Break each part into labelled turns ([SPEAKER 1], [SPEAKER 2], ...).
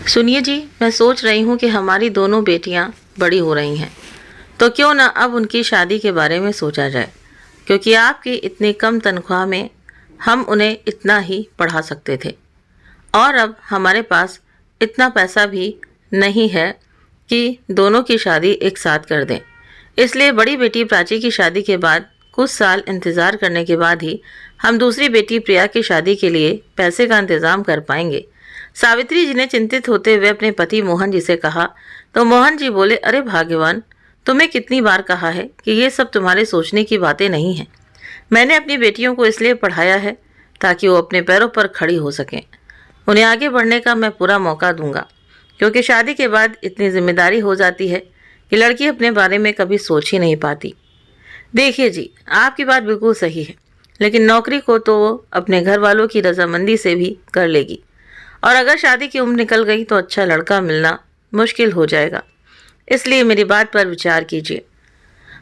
[SPEAKER 1] सुनिए जी, मैं सोच रही हूँ कि हमारी दोनों बेटियाँ बड़ी हो रही हैं, तो क्यों ना अब उनकी शादी के बारे में सोचा जाए, क्योंकि आपकी इतनी कम तनख्वाह में हम उन्हें इतना ही पढ़ा सकते थे और अब हमारे पास इतना पैसा भी नहीं है कि दोनों की शादी एक साथ कर दें। इसलिए बड़ी बेटी प्राची की शादी के बाद कुछ साल इंतज़ार करने के बाद ही हम दूसरी बेटी प्रिया की शादी के लिए पैसे का इंतज़ाम कर पाएंगे। सावित्री जी ने चिंतित होते हुए अपने पति मोहन जी से कहा, तो मोहन जी बोले, अरे भाग्यवान, तुम्हें कितनी बार कहा है कि ये सब तुम्हारे सोचने की बातें नहीं हैं। मैंने अपनी बेटियों को इसलिए पढ़ाया है ताकि वो अपने पैरों पर खड़ी हो सकें। उन्हें आगे बढ़ने का मैं पूरा मौका दूंगा, क्योंकि शादी के बाद इतनी जिम्मेदारी हो जाती है कि लड़की अपने बारे में कभी सोच ही नहीं पाती। देखिए जी, आपकी बात बिल्कुल सही है, लेकिन नौकरी को तो वो अपने घर वालों की रजामंदी से भी कर लेगी, और अगर शादी की उम्र निकल गई तो अच्छा लड़का मिलना मुश्किल हो जाएगा। इसलिए मेरी बात पर विचार कीजिए,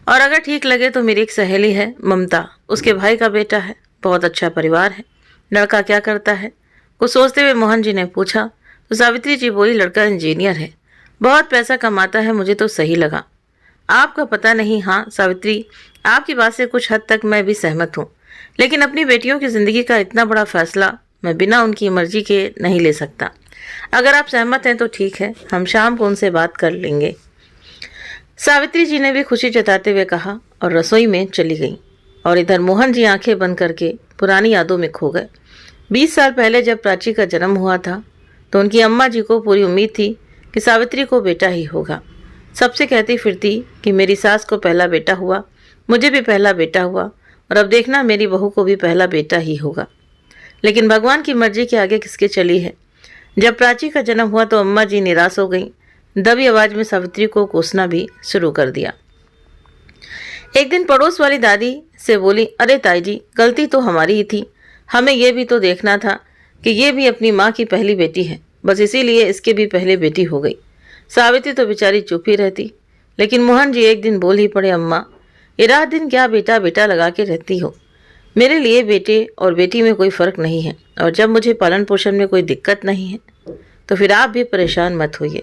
[SPEAKER 1] और अगर ठीक लगे तो मेरी एक सहेली है ममता, उसके भाई का बेटा है, बहुत अच्छा परिवार है। लड़का क्या करता है? कुछ सोचते हुए मोहन जी ने पूछा। तो सावित्री जी बोली, लड़का इंजीनियर है, बहुत पैसा कमाता है। मुझे तो सही लगा। आपका पता नहीं। हाँ सावित्री, आपकी बात से कुछ हद तक मैं भी सहमत हूँ, लेकिन अपनी बेटियों की ज़िंदगी का इतना बड़ा फैसला मैं बिना उनकी मर्जी के नहीं ले सकता। अगर आप सहमत हैं तो ठीक है, हम शाम को उनसे बात कर लेंगे। सावित्री जी ने भी खुशी जताते हुए कहा और रसोई में चली गई। और इधर मोहन जी आंखें बंद करके पुरानी यादों में खो गए। 20 साल पहले जब प्राची का जन्म हुआ था तो उनकी अम्मा जी को पूरी उम्मीद थी कि सावित्री को बेटा ही होगा। सबसे कहती फिरती कि मेरी सास को पहला बेटा हुआ, मुझे भी पहला बेटा हुआ, और अब देखना मेरी बहू को भी पहला बेटा ही होगा। लेकिन भगवान की मर्जी के आगे किसके चली है। जब प्राची का जन्म हुआ तो अम्मा जी निराश हो गईं। दबी आवाज में सावित्री को कोसना भी शुरू कर दिया। एक दिन पड़ोस वाली दादी से बोली, अरे ताई जी, गलती तो हमारी ही थी। हमें यह भी तो देखना था कि ये भी अपनी माँ की पहली बेटी है, बस इसीलिए इसके भी पहले बेटी हो गई। सावित्री तो बेचारी चुप ही रहती, लेकिन मोहन जी एक दिन बोल ही पड़े, अम्मा, ये रात दिन क्या बेटा बेटा लगा के रहती हो। मेरे लिए बेटे और बेटी में कोई फ़र्क नहीं है, और जब मुझे पालन पोषण में कोई दिक्कत नहीं है तो फिर आप भी परेशान मत होइए।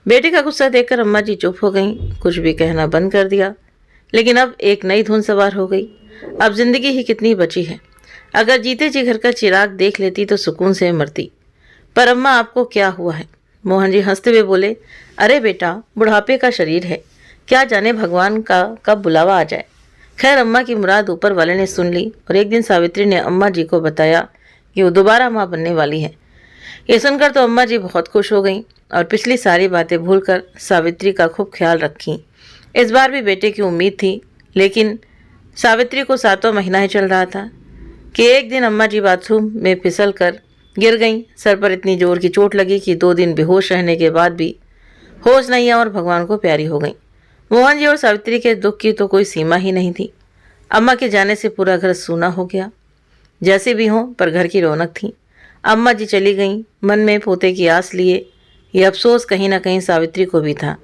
[SPEAKER 1] बेटे का गुस्सा देखकर अम्मा जी चुप हो गईं, कुछ भी कहना बंद कर दिया। लेकिन अब एक नई धुन सवार हो गई। अब जिंदगी ही कितनी बची है। अगर जीते जी घर का चिराग देख लेती तो सुकून से मरती। पर अम्मा, आपको क्या हुआ है? मोहन जी हंसते हुए बोले, अरे बेटा, बुढ़ापे का शरीर है, क्या जाने भगवान का कब बुलावा आ जाए। खैर, अम्मा की मुराद ऊपर वाले ने सुन ली, और एक दिन सावित्री ने अम्मा जी को बताया कि वो दोबारा माँ बनने वाली है। ये सुनकर तो अम्मा जी बहुत खुश हो गईं और पिछली सारी बातें भूलकर सावित्री का खूब ख्याल रखीं। इस बार भी बेटे की उम्मीद थी, लेकिन सावित्री को 7वां महीना ही चल रहा था कि एक दिन अम्मा जी बाथरूम में फिसल कर गिर गईं। सर पर इतनी जोर की चोट लगी कि 2 दिन बेहोश रहने के बाद भी होश नहीं आया और भगवान को प्यारी हो गईं। मोहन जी और सावित्री के दुख की तो कोई सीमा ही नहीं थी। अम्मा के जाने से पूरा घर सूना हो गया। जैसे भी हों, पर घर की रौनक थी। अम्मा जी चली गईं, मन में पोते की आस लिए। ये अफसोस कहीं ना कहीं सावित्री को भी था।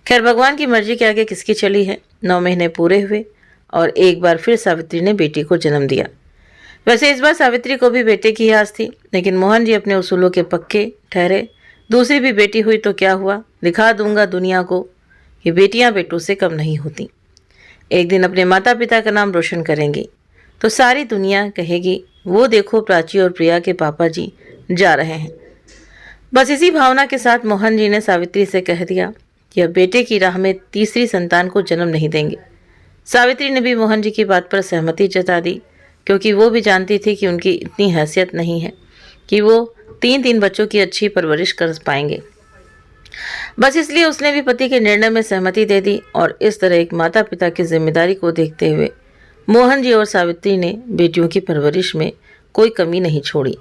[SPEAKER 1] खैर, भगवान की मर्जी के आगे किसकी चली है। 9 महीने पूरे हुए और एक बार फिर सावित्री ने बेटी को जन्म दिया। वैसे इस बार सावित्री को भी बेटे की आस थी, लेकिन मोहन जी अपने उसूलों के पक्के ठहरे। दूसरी भी बेटी हुई तो क्या हुआ, दिखा दूंगा दुनिया को कि बेटियां बेटों से कम नहीं होती। एक दिन अपने माता पिता का नाम रोशन करेंगी तो सारी दुनिया कहेगी, वो देखो प्राची और प्रिया के पापा जी जा रहे हैं। बस इसी भावना के साथ मोहन जी ने सावित्री से कह दिया कि अब बेटे की राह में तीसरी संतान को जन्म नहीं देंगे। सावित्री ने भी मोहन जी की बात पर सहमति जता दी, क्योंकि वो भी जानती थी कि उनकी इतनी हैसियत नहीं है कि वो 3 बच्चों की अच्छी परवरिश कर पाएंगे। बस इसलिए उसने भी पति के निर्णय में सहमति दे दी, और इस तरह एक माता पिता की जिम्मेदारी को देखते हुए मोहन जी और सावित्री ने बेटियों की परवरिश में कोई कमी नहीं छोड़ी।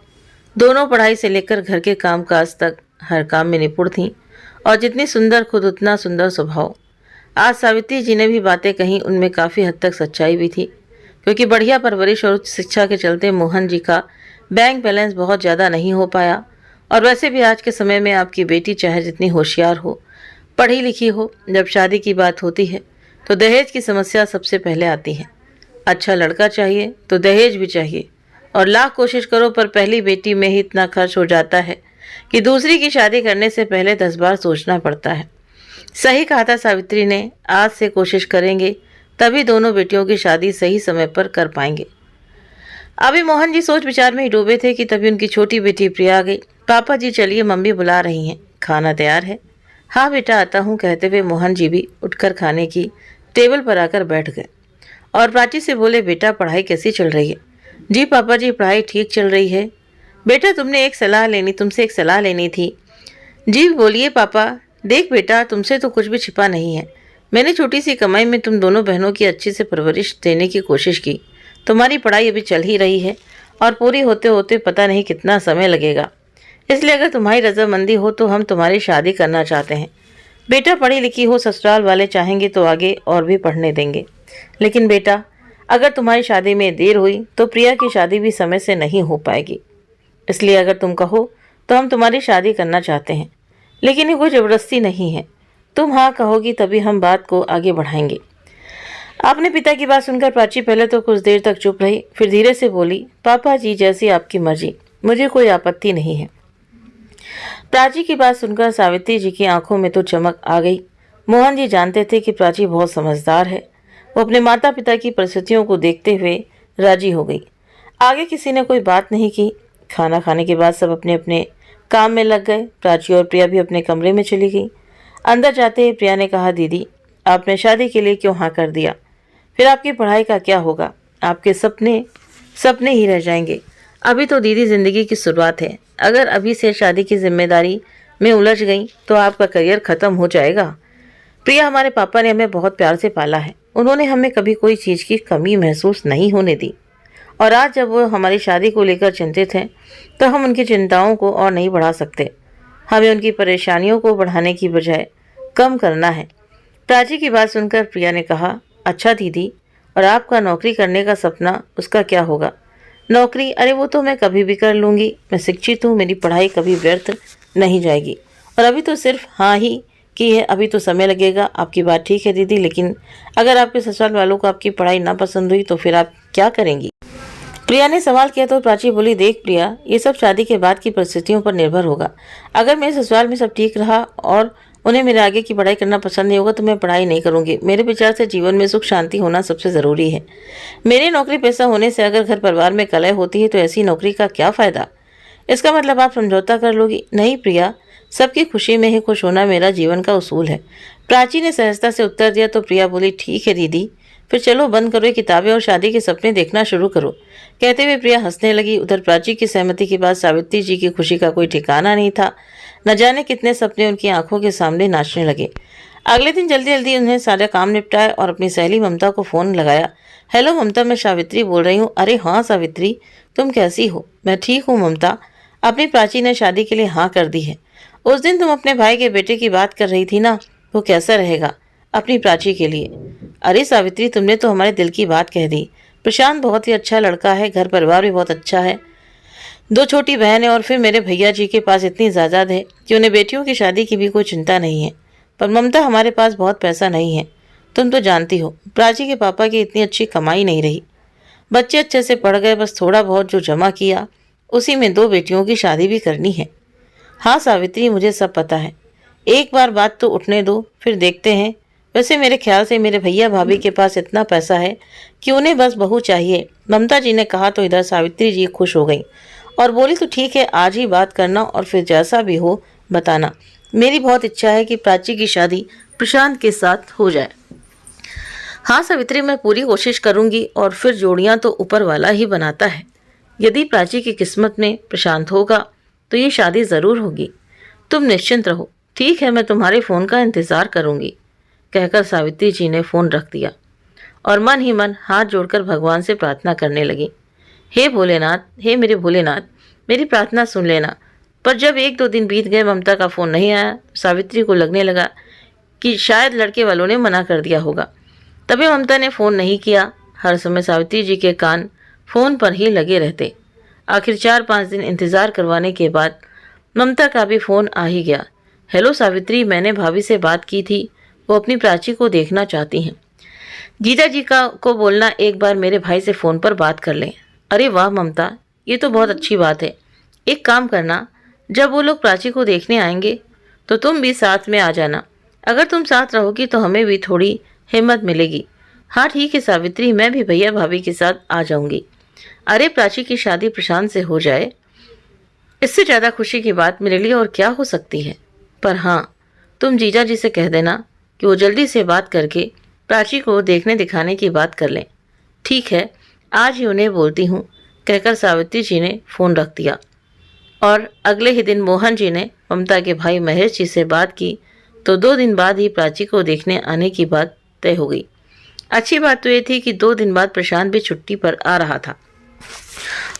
[SPEAKER 1] दोनों पढ़ाई से लेकर घर के कामकाज तक हर काम में निपुण थीं, और जितनी सुंदर खुद उतना सुंदर स्वभाव। आज सावित्री जी ने भी बातें कहीं, उनमें काफ़ी हद तक सच्चाई भी थी, क्योंकि बढ़िया परवरिश और उच्च शिक्षा के चलते मोहन जी का बैंक बैलेंस बहुत ज़्यादा नहीं हो पाया। और वैसे भी आज के समय में आपकी बेटी चाहे जितनी होशियार हो, पढ़ी लिखी हो, जब शादी की बात होती है तो दहेज की समस्या सबसे पहले आती है। अच्छा लड़का चाहिए तो दहेज भी चाहिए, और लाख कोशिश करो पर पहली बेटी में ही इतना खर्च हो जाता है कि दूसरी की शादी करने से पहले 10 बार सोचना पड़ता है। सही कहा था सावित्री ने, आज से कोशिश करेंगे तभी दोनों बेटियों की शादी सही समय पर कर पाएंगे। अभी मोहन जी सोच विचार में ही डूबे थे कि तभी उनकी छोटी बेटी प्रिया आ गई। पापा जी चलिए, मम्मी बुला रही हैं, खाना तैयार है। हाँ बेटा आता हूँ, कहते हुए मोहन जी भी उठकर खाने की टेबल पर आकर बैठ गए और प्राची से बोले, बेटा पढ़ाई कैसी चल रही है? जी पापा जी, पढ़ाई ठीक चल रही है। बेटा तुमसे एक सलाह लेनी थी। जी बोलिए पापा। देख बेटा, तुमसे तो कुछ भी छिपा नहीं है। मैंने छोटी सी कमाई में तुम दोनों बहनों की अच्छी से परवरिश देने की कोशिश की। तुम्हारी पढ़ाई अभी चल ही रही है और पूरी होते होते पता नहीं कितना समय लगेगा। इसलिए अगर तुम्हारी रजामंदी हो तो हम तुम्हारी शादी करना चाहते हैं। बेटा पढ़ी लिखी हो, ससुराल वाले चाहेंगे तो आगे और भी पढ़ने देंगे। लेकिन बेटा अगर तुम्हारी शादी में देर हुई तो प्रिया की शादी भी समय से नहीं हो पाएगी। इसलिए अगर तुम कहो तो हम तुम्हारी शादी करना चाहते हैं, लेकिन ये कोई ज़बरदस्ती नहीं है। तुम हाँ कहोगी तभी हम बात को आगे बढ़ाएंगे। आपने पिता की बात सुनकर प्राची पहले तो कुछ देर तक चुप रही, फिर धीरे से बोली, पापा जी जैसी आपकी मर्जी, मुझे कोई आपत्ति नहीं है। प्राची की बात सुनकर सावित्री जी की आंखों में तो चमक आ गई। मोहन जी जानते थे कि प्राची बहुत समझदार है। वो अपने माता पिता की परिस्थितियों को देखते हुए राजी हो गई। आगे किसी ने कोई बात नहीं की। खाना खाने के बाद सब अपने अपने काम में लग गए। प्राची और प्रिया भी अपने कमरे में चली गई। अंदर जाते ही प्रिया ने कहा, दीदी आपने शादी के लिए क्यों हाँ कर दिया? फिर आपकी पढ़ाई का क्या होगा? आपके सपने सपने ही रह जाएंगे। अभी तो दीदी ज़िंदगी की शुरुआत है। अगर अभी से शादी की जिम्मेदारी में उलझ गई तो आपका करियर ख़त्म हो जाएगा। प्रिया, हमारे पापा ने हमें बहुत प्यार से पाला है। उन्होंने हमें कभी कोई चीज़ की कमी महसूस नहीं होने दी, और आज जब वो हमारी शादी को लेकर चिंतित हैं तो हम उनकी चिंताओं को और नहीं बढ़ा सकते। हमें उनकी परेशानियों को बढ़ाने की बजाय कम करना है। प्राची की बात सुनकर प्रिया ने कहा, अच्छा दीदी, और आपका नौकरी करने का सपना, उसका क्या होगा? नौकरी? अरे वो तो मैं कभी भी कर लूँगी। मैं शिक्षित हूँ, मेरी पढ़ाई कभी व्यर्थ नहीं जाएगी। और अभी तो सिर्फ हाँ ही की है, अभी तो समय लगेगा। आपकी बात ठीक है दीदी, लेकिन अगर आपके ससुराल वालों को आपकी पढ़ाई ना पसंद हुई तो फिर आप क्या करेंगी? प्रिया ने सवाल किया तो प्राची बोली, देख प्रिया, ये सब शादी के बाद की परिस्थितियों पर निर्भर होगा। अगर मेरे ससुराल में सब ठीक रहा और उन्हें मेरे आगे की पढ़ाई करना पसंद नहीं होगा तो मैं पढ़ाई नहीं करूंगी। मेरे विचार से जीवन में सुख शांति होना सबसे ज़रूरी है। मेरी नौकरी पैसा होने से अगर घर परिवार में कलह होती है तो ऐसी नौकरी का क्या फ़ायदा? इसका मतलब आप समझौता कर लोगी? नहीं प्रिया, सबकी खुशी में ही खुश होना मेरा जीवन का उसूल है। प्राची ने सहजता से उत्तर दिया तो प्रिया बोली, ठीक है दीदी, फिर चलो बंद करो ये किताबें और शादी के सपने देखना शुरू करो। कहते हुए प्रिया हंसने लगी। उधर प्राची की सहमति के बाद सावित्री जी की खुशी का कोई ठिकाना नहीं था। न जाने कितने सपने उनकी आंखों के सामने नाचने लगे। अगले दिन जल्दी जल्दी उन्हें सारा काम निपटाया और अपनी सहेली ममता को फ़ोन लगाया। हेलो ममता, मैं सावित्री बोल रही हूँ। अरे हाँ सावित्री, तुम कैसी हो? मैं ठीक हूँ ममता। अपनी प्राची ने शादी के लिए हाँ कर दी है। उस दिन तुम अपने भाई के बेटे की बात कर रही थी ना, वो कैसा रहेगा अपनी प्राची के लिए? अरे सावित्री, तुमने तो हमारे दिल की बात कह दी। प्रशांत बहुत ही अच्छा लड़का है, घर परिवार भी बहुत अच्छा है, 2 छोटी बहन है और फिर मेरे भैया जी के पास इतनी जायदाद है कि उन्हें बेटियों की शादी की भी कोई चिंता नहीं है। पर ममता, हमारे पास बहुत पैसा नहीं है। तुम तो जानती हो प्राची के पापा की इतनी अच्छी कमाई नहीं रही। बच्चे अच्छे से पढ़ गए, बस थोड़ा बहुत जो जमा किया उसी में 2 बेटियों की शादी भी करनी है। हाँ सावित्री, मुझे सब पता है। एक बार बात तो उठने दो, फिर देखते हैं। वैसे मेरे ख्याल से मेरे भैया भाभी के पास इतना पैसा है कि उन्हें बस बहू चाहिए। ममता जी ने कहा तो इधर सावित्री जी खुश हो गई और बोली, तो ठीक है, आज ही बात करना और फिर जैसा भी हो बताना। मेरी बहुत इच्छा है कि प्राची की शादी प्रशांत के साथ हो जाए। हाँ सावित्री, मैं पूरी कोशिश करूंगी और फिर जोड़ियां तो ऊपर वाला ही बनाता है। यदि प्राची की किस्मत में प्रशांत होगा तो ये शादी ज़रूर होगी। तुम निश्चिंत रहो। ठीक है, मैं तुम्हारे फ़ोन का इंतज़ार करूंगी, कहकर सावित्री जी ने फ़ोन रख दिया और मन ही मन हाथ जोड़कर भगवान से प्रार्थना करने लगी। हे भोलेनाथ, हे मेरे भोलेनाथ, मेरी प्रार्थना सुन लेना। पर जब 1-2 दिन बीत गए, ममता का फ़ोन नहीं आया। सावित्री को लगने लगा कि शायद लड़के वालों ने मना कर दिया होगा, तभी ममता ने फ़ोन नहीं किया। हर समय सावित्री जी के कान फ़ोन पर ही लगे रहते। आखिर 4-5 दिन इंतज़ार करवाने के बाद ममता का भी फ़ोन आ ही गया। हेलो सावित्री, मैंने भाभी से बात की थी, वो अपनी प्राची को देखना चाहती हैं। जीजा जी को बोलना एक बार मेरे भाई से फ़ोन पर बात कर लें। अरे वाह ममता, ये तो बहुत अच्छी बात है। एक काम करना, जब वो लोग प्राची को देखने आएंगे तो तुम भी साथ में आ जाना। अगर तुम साथ रहोगी तो हमें भी थोड़ी हिम्मत मिलेगी। हाँ ठीक है सावित्री, मैं भी भैया भाभी के साथ आ जाऊंगी। अरे प्राची की शादी प्रशांत से हो जाए, इससे ज़्यादा खुशी की बात मेरे लिए और क्या हो सकती है। पर हाँ, तुम जीजा जी से कह देना कि वो जल्दी से बात करके प्राची को देखने दिखाने की बात कर लें। ठीक है, आज ही उन्हें बोलती हूँ, कहकर सावित्री जी ने फ़ोन रख दिया। और अगले ही दिन मोहन जी ने ममता के भाई महेश जी से बात की तो 2 दिन बाद ही प्राची को देखने आने की बात तय हो गई। अच्छी बात तो ये थी कि 2 दिन बाद प्रशांत भी छुट्टी पर आ रहा था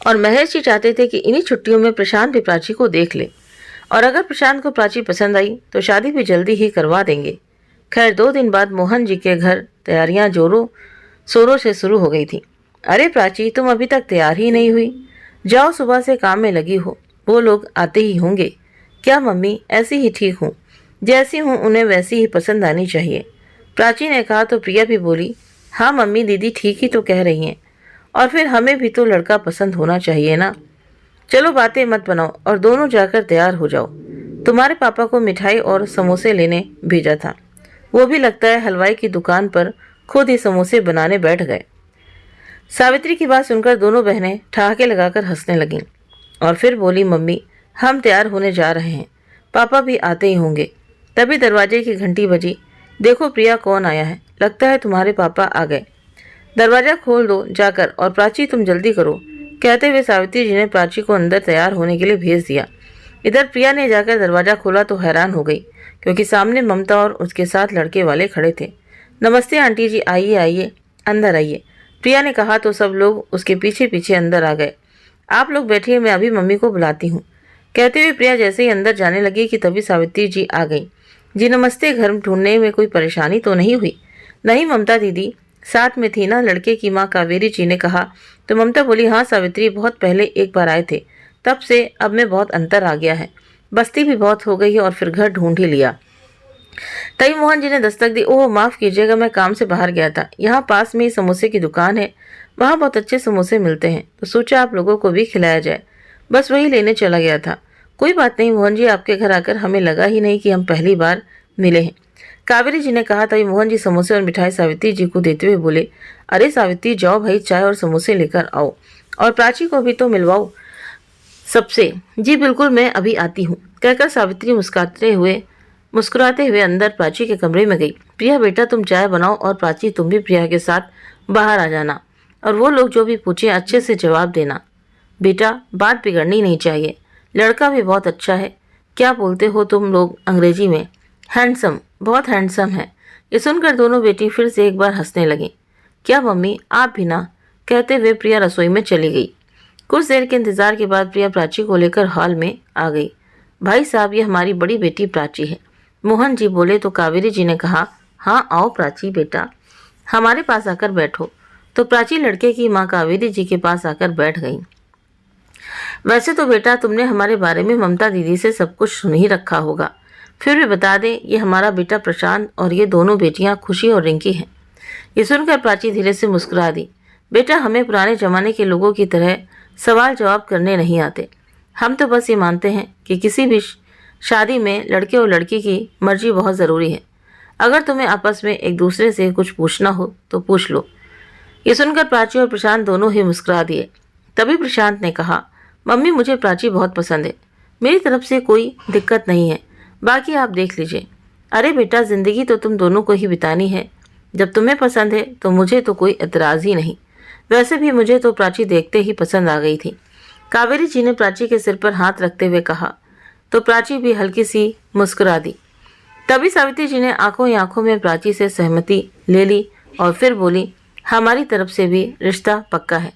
[SPEAKER 1] और महेश जी चाहते थे कि इन्हीं छुट्टियों में प्रशांत भी प्राची को देख ले, और अगर प्रशांत को प्राची पसंद आई तो शादी भी जल्दी ही करवा देंगे। खैर 2 दिन बाद मोहन जी के घर तैयारियां जोरों शोरों से शुरू हो गई थी। अरे प्राची, तुम अभी तक तैयार ही नहीं हुई? जाओ, सुबह से काम में लगी हो, वो लोग आते ही होंगे। क्या मम्मी, ऐसी ही ठीक हूँ, जैसी हूँ उन्हें वैसी ही पसंद आनी चाहिए। प्राची ने कहा तो प्रिया भी बोली, हाँ मम्मी, दीदी ठीक ही तो कह रही हैं, और फिर हमें भी तो लड़का पसंद होना चाहिए ना। चलो बातें मत बनाओ और दोनों जाकर तैयार हो जाओ। तुम्हारे पापा को मिठाई और समोसे लेने भेजा था, वो भी लगता है हलवाई की दुकान पर खुद ही समोसे बनाने बैठ गए। सावित्री की बात सुनकर दोनों बहनें ठहाके लगाकर हंसने लगीं और फिर बोली, मम्मी हम तैयार होने जा रहे हैं, पापा भी आते ही होंगे। तभी दरवाजे की घंटी बजी। देखो प्रिया, कौन आया है, लगता है तुम्हारे पापा आ गए। दरवाजा खोल दो जाकर, और प्राची तुम जल्दी करो, कहते हुए सावित्री जी ने प्राची को अंदर तैयार होने के लिए भेज दिया। इधर प्रिया ने जाकर दरवाजा खोला तो हैरान हो गई, क्योंकि सामने ममता और उसके साथ लड़के वाले खड़े थे। नमस्ते आंटी जी, आइए आइए, अंदर आइए, प्रिया ने कहा तो सब लोग उसके पीछे पीछे अंदर आ गए। आप लोग बैठिए, मैं अभी मम्मी को बुलाती हूँ, कहते हुए प्रिया जैसे ही अंदर जाने लगी कि तभी सावित्री जी आ गई। जी नमस्ते, घर ढूंढने में कोई परेशानी तो नहीं हुई? नहीं ममता दीदी, साथ में थी ना, लड़के की माँ कावेरी जी ने कहा। तो ममता बोली, हाँ सावित्री, बहुत पहले एक बार आए थे, तब से अब में बहुत अंतर आ गया है, बस्ती भी बहुत हो गई है और फिर घर ढूंढ ही लिया। तभी मोहन जी ने दस्तक दी। ओह माफ़ कीजिएगा, मैं काम से बाहर गया था, यहाँ पास में ही समोसे की दुकान है, वहाँ बहुत अच्छे समोसे मिलते हैं, तो सोचा आप लोगों को भी खिलाया जाए, बस वही लेने चला गया था। कोई बात नहीं मोहन जी, आपके घर आकर हमें लगा ही नहीं कि हम पहली बार मिले हैं, कावेरी जी ने कहा। तभी मोहन जी समोसे और मिठाई सावित्री जी को देते हुए बोले, अरे सावित्री जाओ भाई, चाय और समोसे लेकर आओ, और प्राची को भी तो मिलवाओ सबसे। जी बिल्कुल, मैं अभी आती हूँ, कहकर सावित्री मुस्कुराते हुए अंदर प्राची के कमरे में गई। प्रिया बेटा, तुम चाय बनाओ, और प्राची तुम भी प्रिया के साथ बाहर आ जाना, और वो लोग जो भी पूछे अच्छे से जवाब देना। बेटा बात बिगड़नी नहीं चाहिए, लड़का भी बहुत अच्छा है। क्या बोलते हो तुम लोग अंग्रेजी में? हैंडसम, बहुत हैंडसम है। ये सुनकर दोनों बेटी फिर से एक बार हंसने लगीं। क्या मम्मी, आप भी ना, कहते हुए प्रिया रसोई में चली गई। कुछ देर के इंतजार के बाद प्रिया प्राची को लेकर हॉल में आ गई। भाई साहब, ये हमारी बड़ी बेटी प्राची है, मोहन जी बोले। तो कावेरी जी ने कहा, हाँ आओ प्राची बेटा, हमारे पास आकर बैठो। तो प्राची लड़के की माँ कावेरी जी के पास आकर बैठ गई। वैसे तो बेटा तुमने हमारे बारे में ममता दीदी से सब कुछ सुन ही रखा होगा, फिर भी बता दें, ये हमारा बेटा प्रशांत और ये दोनों बेटियां खुशी और रिंकी हैं। ये सुनकर प्राची धीरे से मुस्कुरा दी। बेटा हमें पुराने जमाने के लोगों की तरह सवाल जवाब करने नहीं आते, हम तो बस ये मानते हैं कि किसी भी शादी में लड़के और लड़की की मर्जी बहुत ज़रूरी है। अगर तुम्हें आपस में एक दूसरे से कुछ पूछना हो तो पूछ लो। ये सुनकर प्राची और प्रशांत दोनों ही मुस्कुरा दिए। तभी प्रशांत ने कहा, मम्मी मुझे प्राची बहुत पसंद है, मेरी तरफ से कोई दिक्कत नहीं है, बाकी आप देख लीजिए। अरे बेटा, ज़िंदगी तो तुम दोनों को ही बितानी है, जब तुम्हें पसंद है तो मुझे तो कोई एतराज़ ही नहीं। वैसे भी मुझे तो प्राची देखते ही पसंद आ गई थी, कावेरी जी ने प्राची के सिर पर हाथ रखते हुए कहा। तो प्राची भी हल्की सी मुस्कुरा दी। तभी सावित्री जी ने आंखों ही आंखों में प्राची से सहमति ले ली और फिर बोली, हमारी तरफ से भी रिश्ता पक्का है।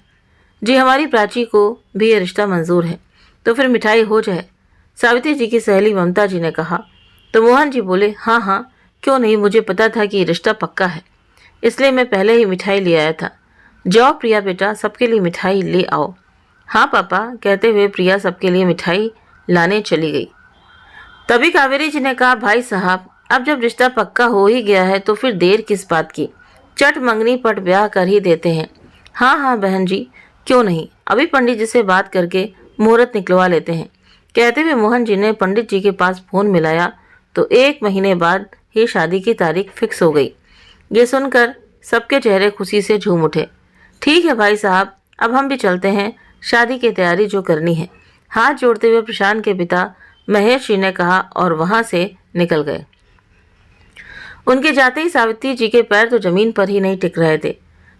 [SPEAKER 1] जी हमारी प्राची को भी ये रिश्ता मंजूर है, तो फिर मिठाई हो जाए, सावित्री जी की सहेली ममता जी ने कहा। तो मोहन जी बोले, हाँ हाँ क्यों नहीं, मुझे पता था कि ये रिश्ता पक्का है, इसलिए मैं पहले ही मिठाई ले आया था। जाओ प्रिया बेटा, सबके लिए मिठाई ले आओ। हाँ पापा, कहते हुए प्रिया सबके लिए मिठाई लाने चली गई। तभी कावेरी जी ने कहा, भाई साहब अब जब रिश्ता पक्का हो ही गया है तो फिर देर किस बात की, चट मंगनी पट ब्याह कर ही देते हैं। हाँ हाँ बहन जी, क्यों नहीं, अभी पंडित जी से बात करके मुहूर्त निकलवा लेते हैं, कहते हुए मोहन जी ने पंडित जी के पास फोन मिलाया तो 1 महीने बाद ही शादी की तारीख फिक्स हो गई। ये सुनकर सबके चेहरे खुशी से झूम उठे। ठीक है भाई साहब, अब हम भी चलते हैं, शादी की तैयारी जो करनी है, हाथ जोड़ते हुए प्रशांत के पिता महेश जी ने कहा और वहां से निकल गए। उनके जाते ही सावित्री जी के पैर तो जमीन पर ही नहीं टिक रहे थे।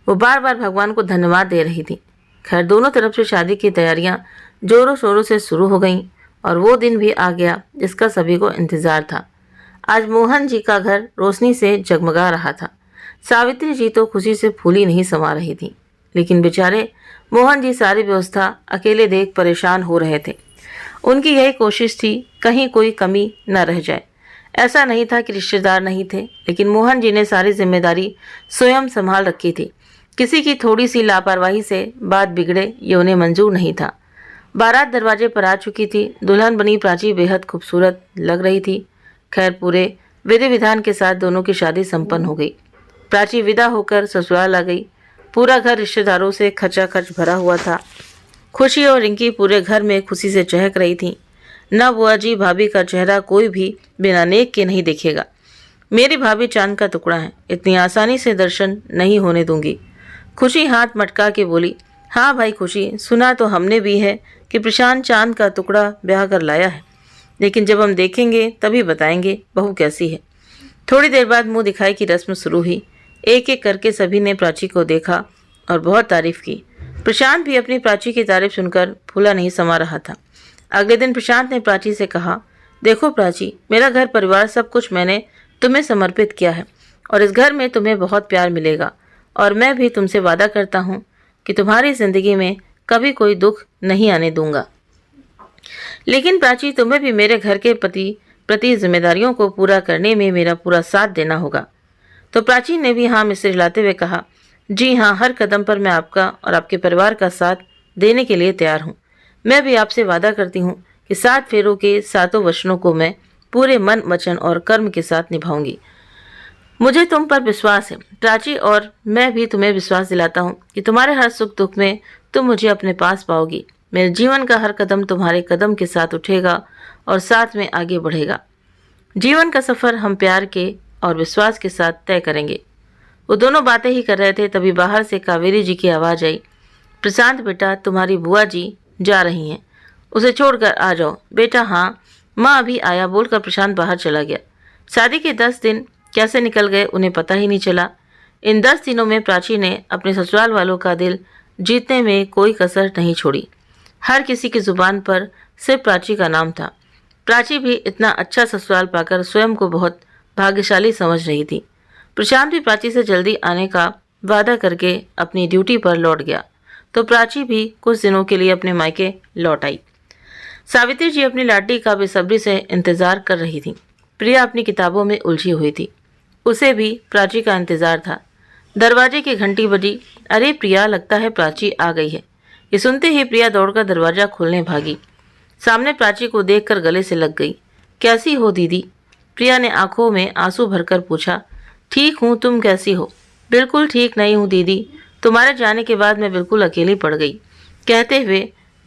[SPEAKER 1] वो बार बार भगवान को धन्यवाद दे रही थी। खैर, दोनों तरफ से शादी की तैयारियां जोरों शोरों से शुरू हो गईं और वो दिन भी आ गया जिसका सभी को इंतजार था। आज मोहन जी का घर रोशनी से जगमगा रहा था। सावित्री जी तो खुशी से फूली नहीं समा रही थी, लेकिन बेचारे मोहन जी सारी व्यवस्था अकेले देख परेशान हो रहे थे। उनकी यही कोशिश थी कहीं कोई कमी न रह जाए। ऐसा नहीं था कि रिश्तेदार नहीं थे, लेकिन मोहन जी ने सारी जिम्मेदारी स्वयं संभाल रखी थी। किसी की थोड़ी सी लापरवाही से बात बिगड़े ये उन्हें मंजूर नहीं था। बारात दरवाजे पर आ चुकी थी। दुल्हन बनी प्राची बेहद खूबसूरत लग रही थी। खैर, पूरे विधि विधान के साथ दोनों की शादी संपन्न हो गई। प्राची विदा होकर ससुराल आ गई। पूरा घर रिश्तेदारों से खचाखच भरा हुआ था। खुशी और रिंकी पूरे घर में खुशी से चहक रही थी। न बुआ जी भाभी का चेहरा कोई भी बिना नेक के नहीं देखेगा। मेरी भाभी चांद का टुकड़ा है, इतनी आसानी से दर्शन नहीं होने दूंगी। खुशी हाथ मटका के बोली, हाँ भाई खुशी, सुना तो हमने भी है कि प्रशांत चांद का टुकड़ा ब्याह कर लाया है, लेकिन जब हम देखेंगे तभी बताएंगे बहू कैसी है। थोड़ी देर बाद मुंह दिखाई की रस्म शुरू हुई। एक एक करके सभी ने प्राची को देखा और बहुत तारीफ की। प्रशांत भी अपनी प्राची की तारीफ सुनकर फूला नहीं समा रहा था। अगले दिन प्रशांत ने प्राची से कहा, देखो प्राची, मेरा घर परिवार सब कुछ मैंने तुम्हें समर्पित किया है और इस घर में तुम्हें बहुत प्यार मिलेगा और मैं भी तुमसे वादा करता हूँ कि तुम्हारी जिंदगी में कभी कोई दुख नहीं आने दूंगा। लेकिन प्राची, तुम्हें भी मेरे घर के प्रति जिम्मेदारियों को पूरा करने में मेरा पूरा साथ देना होगा। तो प्राची ने भी हाँ में सिर हिलाते हुए कहा, जी हाँ, हर कदम पर मैं आपका और आपके परिवार का साथ देने के लिए तैयार हूँ। मैं भी आपसे वादा करती हूँ कि 7 फेरों के 7 वचनों को मैं पूरे मन, वचन और कर्म के साथ निभाऊंगी। मुझे तुम पर विश्वास है प्राची, और मैं भी तुम्हें विश्वास दिलाता हूँ कि तुम्हारे हर सुख दुख में तुम मुझे अपने पास पाओगी। मेरे जीवन का हर कदम तुम्हारे कदम के साथ उठेगा और साथ में आगे बढ़ेगा। जीवन का सफर हम प्यार के और विश्वास के साथ तय करेंगे। वो दोनों बातें ही कर रहे थे, तभी बाहर से कावेरी जी की आवाज़ आई, प्रशांत बेटा, तुम्हारी बुआ जी जा रही हैं, उसे छोड़कर आ जाओ। बेटा हाँ, माँ अभी आया, बोलकर प्रशांत बाहर चला गया। शादी के 10 दिन कैसे निकल गए उन्हें पता ही नहीं चला। इन 10 दिनों में प्राची ने अपने ससुराल वालों का दिल जीतने में कोई कसर नहीं छोड़ी। हर किसी की जुबान पर सिर्फ प्राची का नाम था। प्राची भी इतना अच्छा ससुराल पाकर स्वयं को बहुत भाग्यशाली समझ रही थी। प्रशांत भी प्राची से जल्दी आने का वादा करके अपनी ड्यूटी पर लौट गया, तो प्राची भी कुछ दिनों के लिए अपने मायके लौट आई। सावित्री जी अपनी लाडली का बेसब्री से इंतजार कर रही थी। प्रिया अपनी किताबों में उलझी हुई थी। उसे भी प्राची का इंतजार था। दरवाजे की घंटी बजी। अरे प्रिया, लगता है प्राची आ गई है। ये सुनते ही प्रिया दौड़कर दरवाजा खोलने भागी। सामने प्राची को देखकर गले से लग गई। कैसी हो दीदी? प्रिया ने आंखों में आंसू भरकर पूछा। ठीक हूँ, तुम कैसी हो? बिल्कुल ठीक नहीं हूँ दीदी, तुम्हारे जाने के बाद मैं बिल्कुल अकेली पड़ गई, कहते हुए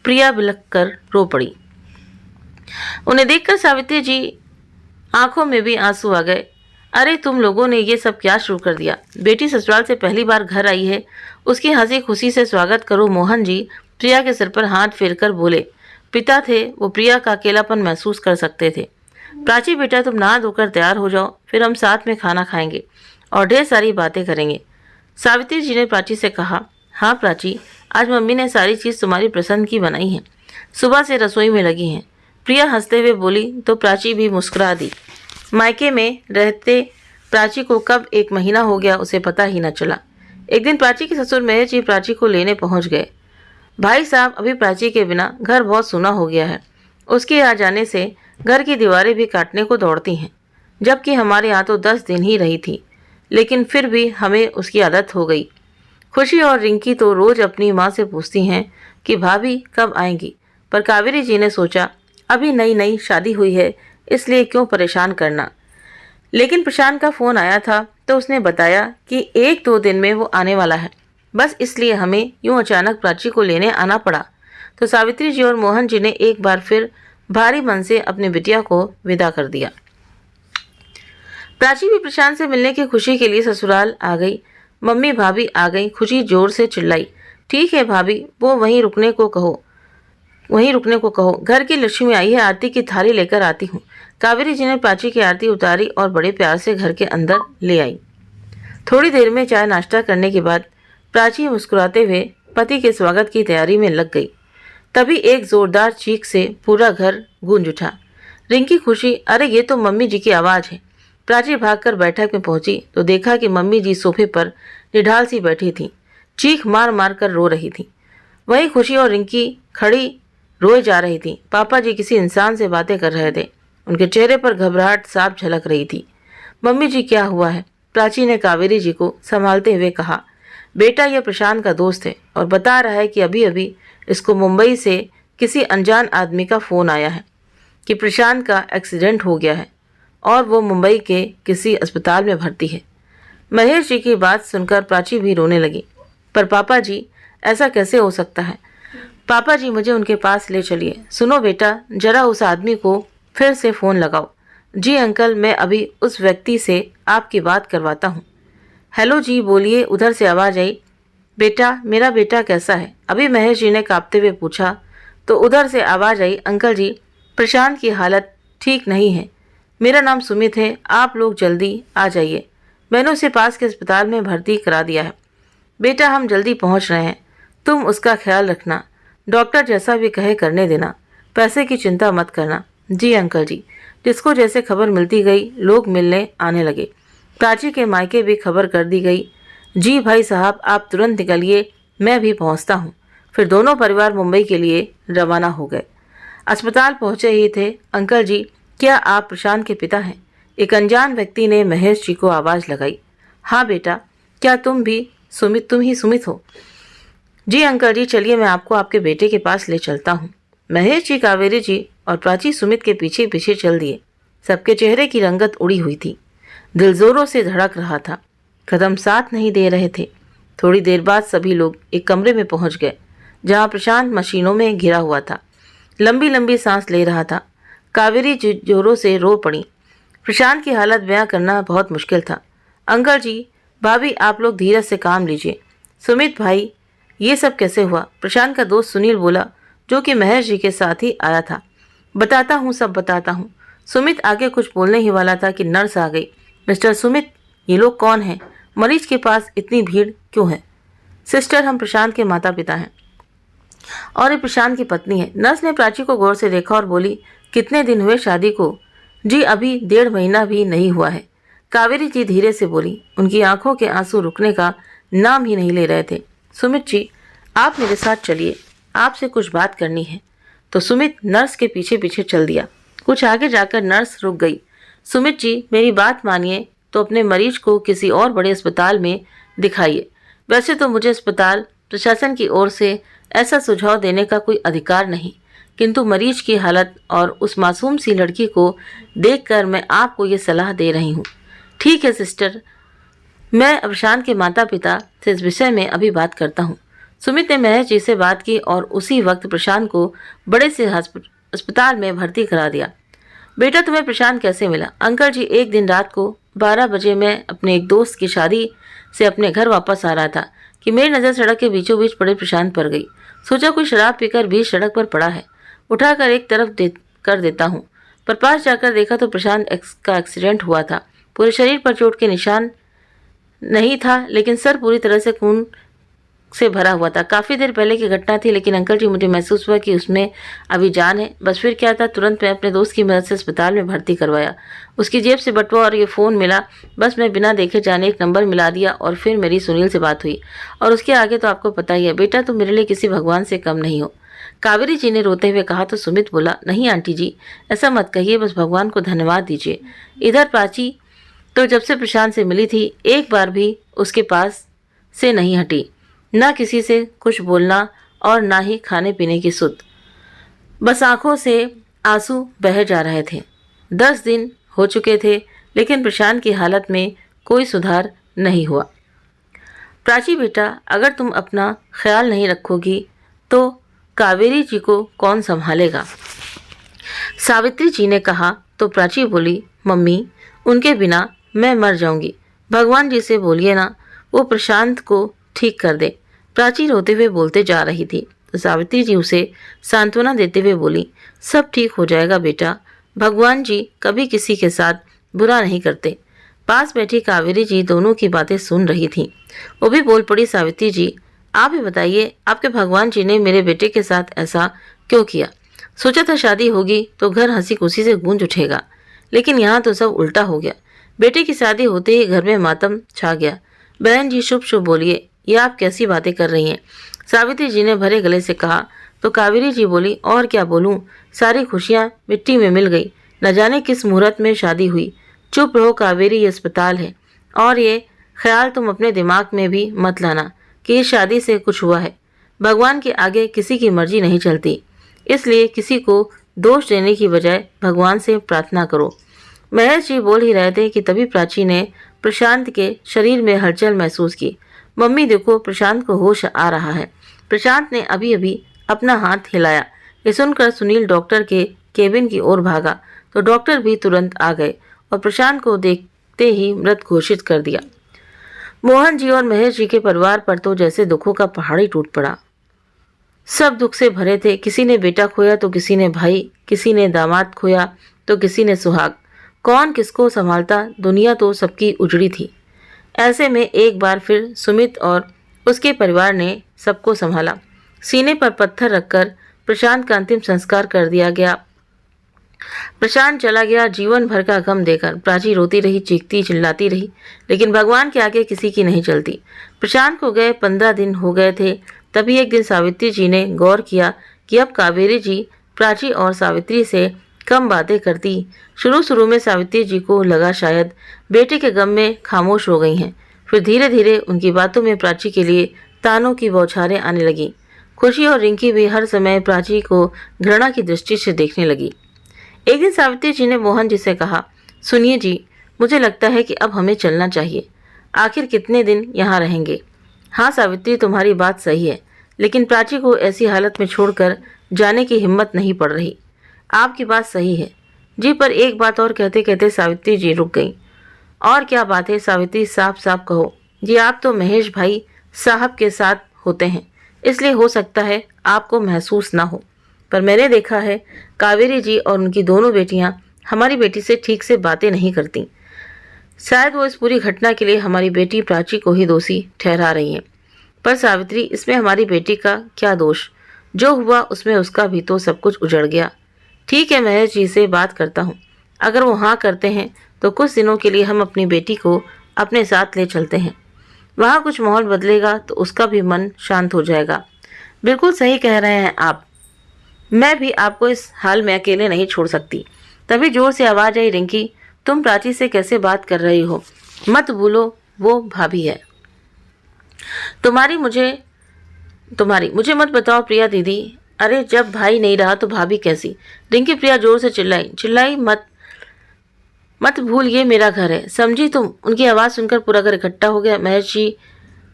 [SPEAKER 1] प्रिया बिलख कर रो पड़ी। उन्हें देखकर सावित्री जी आंखों में भी आंसू आ गए। अरे तुम लोगों ने ये सब क्या शुरू कर दिया? बेटी ससुराल से पहली बार घर आई है, उसकी हंसी खुशी से स्वागत करो। मोहन जी प्रिया के सिर पर हाथ फेरकर बोले। पिता थे, वो प्रिया का अकेलापन महसूस कर सकते थे। प्राची बेटा, तुम नहा धोकर तैयार हो जाओ, फिर हम साथ में खाना खाएंगे और ढेर सारी बातें करेंगे। सावित्री जी ने प्राची से कहा। हाँ प्राची, आज मम्मी ने सारी चीज़ तुम्हारी पसंद की बनाई है, सुबह से रसोई में लगी हैं। प्रिया हंसते हुए बोली तो प्राची भी मुस्कुरा दी। मायके में रहते प्राची को कब 1 महीना हो गया उसे पता ही न चला। एक दिन प्राची के ससुर महेश जी प्राची को लेने पहुंच गए। भाई साहब, अभी प्राची के बिना घर बहुत सूना हो गया है। उसके आ जाने से घर की दीवारें भी काटने को दौड़ती हैं, जबकि हमारे यहाँ तो 10 दिन ही रही थी, लेकिन फिर भी हमें उसकी आदत हो गई। खुशी और रिंकी तो रोज अपनी माँ से पूछती हैं कि भाभी कब आएंगी, पर कावेरी जी ने सोचा अभी नई नई शादी हुई है, इसलिए क्यों परेशान करना। लेकिन प्रशांत का फ़ोन आया था तो उसने बताया कि 1-2 दिन में वो आने वाला है, बस इसलिए हमें यूं अचानक प्राची को लेने आना पड़ा। तो सावित्री जी और मोहन जी ने एक बार फिर भारी मन से अपनी बिटिया को विदा कर दिया। प्राची भी प्रशांत से मिलने की खुशी के लिए ससुराल आ गई। मम्मी भाभी आ गई। खुशी जोर से चिल्लाई, ठीक है भाभी, वो वहीं रुकने को कहो। घर की लक्ष्मी आई है, आरती की थाली लेकर आती हूँ। कावेरी जी ने प्राची की आरती उतारी और बड़े प्यार से घर के अंदर ले आई। थोड़ी देर में चाय नाश्ता करने के बाद प्राची मुस्कुराते हुए पति के स्वागत की तैयारी में लग गई। तभी एक जोरदार चीख से पूरा घर गूंज उठा। रिंकी, खुशी, अरे ये तो मम्मी जी की आवाज़ है। प्राची भागकर बैठक में पहुंची तो देखा कि मम्मी जी सोफे पर निढाल सी बैठी थी, चीख मार मार कर रो रही थी। वहीं खुशी और रिंकी खड़ी रोए जा रही थी। पापा जी किसी इंसान से बातें कर रहे थे। उनके चेहरे पर घबराहट साफ झलक रही थी। मम्मी जी, क्या हुआ है? प्राची ने कावेरी जी को संभालते हुए कहा, बेटा, यह प्रशांत का दोस्त है और बता रहा है कि अभी अभी इसको मुंबई से किसी अनजान आदमी का फ़ोन आया है कि प्रशांत का एक्सीडेंट हो गया है और वो मुंबई के किसी अस्पताल में भर्ती है। महेश जी की बात सुनकर प्राची भी रोने लगी। पर पापा जी, ऐसा कैसे हो सकता है? पापा जी, मुझे उनके पास ले चलिए। सुनो बेटा, जरा उस आदमी को फिर से फ़ोन लगाओ। जी अंकल, मैं अभी उस व्यक्ति से आपकी बात करवाता हूँ। हेलो जी, बोलिए, उधर से आवाज़ आई। बेटा, मेरा बेटा कैसा है? अभी महेश जी ने कांपते हुए पूछा तो उधर से आवाज़ आई, अंकल जी, प्रशांत की हालत ठीक नहीं है। मेरा नाम सुमित है, आप लोग जल्दी आ जाइए। मैंने उसे पास के अस्पताल में भर्ती करा दिया है। बेटा, हम जल्दी पहुंच रहे हैं, तुम उसका ख्याल रखना। डॉक्टर जैसा भी कहे करने देना, पैसे की चिंता मत करना। जी अंकल जी। जिसको जैसे खबर मिलती गई, लोग मिलने आने लगे। प्राची के मायके भी खबर कर दी गई। जी भाई साहब, आप तुरंत निकलिए, मैं भी पहुंचता हूं। फिर दोनों परिवार मुंबई के लिए रवाना हो गए। अस्पताल पहुंचे ही थे। अंकल जी, क्या आप प्रशांत के पिता हैं? एक अनजान व्यक्ति ने महेश जी को आवाज़ लगाई। हाँ बेटा, क्या तुम ही सुमित हो? जी अंकल जी, चलिए मैं आपको आपके बेटे के पास ले चलता हूँ। महेश जी, कावेरी जी और प्राची सुमित के पीछे पीछे चल दिए। सबके चेहरे की रंगत उड़ी हुई थी। दिल जोरों से धड़क रहा था। कदम साथ नहीं दे रहे थे। थोड़ी देर बाद सभी लोग एक कमरे में पहुंच गए जहां प्रशांत मशीनों में घिरा हुआ था, लंबी लंबी सांस ले रहा था। कावेरी जोरों से रो पड़ी। प्रशांत की हालत बयां करना बहुत मुश्किल था। अंकल जी, भाभी, आप लोग धीरज से काम लीजिए। सुमित भाई, ये सब कैसे हुआ? प्रशांत का दोस्त सुनील बोला, जो कि महेश जी के साथ ही आया था। बताता हूँ, सब बताता हूँ। सुमित आगे कुछ बोलने ही वाला था कि नर्स आ गई। मिस्टर सुमित, ये लोग कौन हैं? मरीज के पास इतनी भीड़ क्यों है? सिस्टर, हम प्रशांत के माता पिता हैं और ये प्रशांत की पत्नी है। नर्स ने प्राची को गौर से देखा और बोली, कितने दिन हुए शादी को? जी अभी 1.5 महीना भी नहीं हुआ है। कावेरी जी धीरे से बोली। उनकी आंखों के आंसू रुकने का नाम ही नहीं ले रहे थे। सुमित जी, आप मेरे साथ चलिए, आपसे कुछ बात करनी है। तो सुमित नर्स के पीछे पीछे चल दिया। कुछ आगे जाकर नर्स रुक गई। सुमित जी, मेरी बात मानिए तो अपने मरीज को किसी और बड़े अस्पताल में दिखाइए। वैसे तो मुझे अस्पताल प्रशासन की ओर से ऐसा सुझाव देने का कोई अधिकार नहीं, किंतु मरीज की हालत और उस मासूम सी लड़की को देखकर मैं आपको ये सलाह दे रही हूँ। ठीक है सिस्टर, मैं प्रशांत के माता पिता से इस विषय में अभी बात करता हूँ। सुमित ने महेश जी से बात की और उसी वक्त प्रशांत को बड़े से अस्पताल में भर्ती करा दिया। बेटा, तुम्हें प्रशांत कैसे मिला? अंकल जी, एक दिन रात को 12 बजे मैं अपने एक दोस्त की शादी से अपने घर वापस आ रहा था कि मेरी नज़र सड़क के बीचों बीच पड़े प्रशांत पर गई। सोचा कोई शराब पीकर बीच सड़क पर पड़ा है, उठाकर एक तरफ कर देता हूँ। पर पास जाकर देखा तो प्रशांत का एक्सीडेंट हुआ था। पूरे शरीर पर चोट के निशान नहीं था, लेकिन सर पूरी तरह से खून से भरा हुआ था। काफ़ी देर पहले की घटना थी, लेकिन अंकल जी मुझे महसूस हुआ कि उसमें अभी जान है। बस फिर क्या था, तुरंत मैं अपने दोस्त की मदद से अस्पताल में भर्ती करवाया। उसकी जेब से बटुआ और ये फ़ोन मिला। बस मैं बिना देखे जाने एक नंबर मिला दिया और फिर मेरी सुनील से बात हुई। और उसके आगे तो आपको पता ही है। बेटा, तुम मेरे लिए किसी भगवान से कम नहीं हो, कावेरी जी ने रोते हुए कहा। तो सुमित बोला, नहीं आंटी जी, ऐसा मत कहिए, बस भगवान को धन्यवाद दीजिए। इधर प्राची तो जब से प्रशांत से मिली थी, एक बार भी उसके पास से नहीं हटी, ना किसी से कुछ बोलना और ना ही खाने पीने की सुध। बस आंखों से आंसू बह जा रहे थे। 10 दिन हो चुके थे, लेकिन प्रशांत की हालत में कोई सुधार नहीं हुआ। प्राची बेटा, अगर तुम अपना ख्याल नहीं रखोगी तो कावेरी जी को कौन संभालेगा? सावित्री जी ने कहा तो प्राची बोली, मम्मी उनके बिना मैं मर जाऊंगी, भगवान जी से बोलिए ना वो प्रशांत को ठीक कर दे। प्राची रोते हुए बोलते जा रही थी तो सावित्री जी उसे सांत्वना देते हुए बोली, सब ठीक हो जाएगा बेटा, भगवान जी कभी किसी के साथ बुरा नहीं करते। पास बैठी कावेरी जी दोनों की बातें सुन रही थी। वो भी बोल पड़ी, सावित्री जी आप ही बताइए, आपके भगवान जी ने मेरे बेटे के साथ ऐसा क्यों किया? सोचा था शादी होगी तो घर हंसी खुशी से गूंज उठेगा, लेकिन यहाँ तो सब उल्टा हो गया। बेटे की शादी होते ही घर में मातम छा गया। बहन जी शुभ शुभ बोलिए, ये आप कैसी बातें कर रही हैं? सावित्री जी ने भरे गले से कहा तो कावेरी जी बोली, और क्या बोलूं, सारी खुशियां मिट्टी में मिल गई। न जाने किस मुहूर्त में शादी हुई। चुप रहो कावेरी, ये अस्पताल है, और ये ख्याल तुम अपने दिमाग में भी मत लाना कि इस शादी से कुछ हुआ है। भगवान के आगे किसी की मर्जी नहीं चलती, इसलिए किसी को दोष देने की बजाय भगवान से प्रार्थना करो। महेश जी बोल ही रहे थे कि तभी प्राची ने प्रशांत के शरीर में हलचल महसूस की। मम्मी देखो, प्रशांत को होश आ रहा है। प्रशांत ने अभी अभी अपना हाथ हिलाया। ये सुनकर सुनील डॉक्टर के केबिन की ओर भागा तो डॉक्टर भी तुरंत आ गए और प्रशांत को देखते ही मृत घोषित कर दिया। मोहन जी और महेश जी के परिवार पर तो जैसे दुखों का पहाड़ ही टूट पड़ा। सब दुख से भरे थे। किसी ने बेटा खोया तो किसी ने भाई, किसी ने दामाद खोया तो किसी ने सुहाग। कौन किसको संभालता, दुनिया तो सबकी उजड़ी थी। ऐसे में एक बार फिर सुमित और उसके परिवार ने सबको संभाला। सीने पर पत्थर रखकर प्रशांत का अंतिम संस्कार कर दिया गया। प्रशांत चला गया जीवन भर का गम देकर। प्राची रोती रही, चीखती चिल्लाती रही, लेकिन भगवान के आगे किसी की नहीं चलती। प्रशांत को गए 15 दिन हो गए थे। तभी एक दिन सावित्री जी ने गौर किया कि अब कावेरी जी प्राची और सावित्री से कम बातें करती। शुरू शुरू में सावित्री जी को लगा शायद बेटे के गम में खामोश हो गई हैं। फिर धीरे धीरे उनकी बातों में प्राची के लिए तानों की बौछारें आने लगी। खुशी और रिंकी भी हर समय प्राची को घृणा की दृष्टि से देखने लगी। एक दिन सावित्री जी ने मोहन जी से कहा, सुनिए जी, मुझे लगता है कि अब हमें चलना चाहिए। आखिर कितने दिन यहाँ रहेंगे? हाँ सावित्री, तुम्हारी बात सही है, लेकिन प्राची को ऐसी हालत में छोड़कर जाने की हिम्मत नहीं पड़ रही। आपकी बात सही है जी, पर एक बात और कहते कहते सावित्री जी रुक गई। और क्या बात है सावित्री, साफ साफ कहो जी। आप तो महेश भाई साहब के साथ होते हैं, इसलिए हो सकता है आपको महसूस ना हो, पर मैंने देखा है कावेरी जी और उनकी दोनों बेटियां हमारी बेटी से ठीक से बातें नहीं करती। शायद वो इस पूरी घटना के लिए हमारी बेटी प्राची को ही दोषी ठहरा रही हैं। पर सावित्री, इसमें हमारी बेटी का क्या दोष? जो हुआ उसमें उसका भी तो सब कुछ उजड़ गया। ठीक है, महेश जी से बात करता हूँ। अगर वो हाँ करते हैं तो कुछ दिनों के लिए हम अपनी बेटी को अपने साथ ले चलते हैं। वहाँ कुछ माहौल बदलेगा तो उसका भी मन शांत हो जाएगा। बिल्कुल सही कह रहे हैं आप, मैं भी आपको इस हाल में अकेले नहीं छोड़ सकती। तभी जोर से आवाज आई, रिंकी तुम प्राची से कैसे बात कर रही हो? मत भूलो वो भाभी है तुम्हारी। मुझे मत बताओ प्रिया दीदी। अरे जब भाई नहीं रहा तो भाभी कैसी? रिंकी प्रिया जोर से चिल्लाई, मत भूल ये मेरा घर है, समझी तुम? उनकी आवाज़ सुनकर पूरा घर इकट्ठा हो गया। महेश जी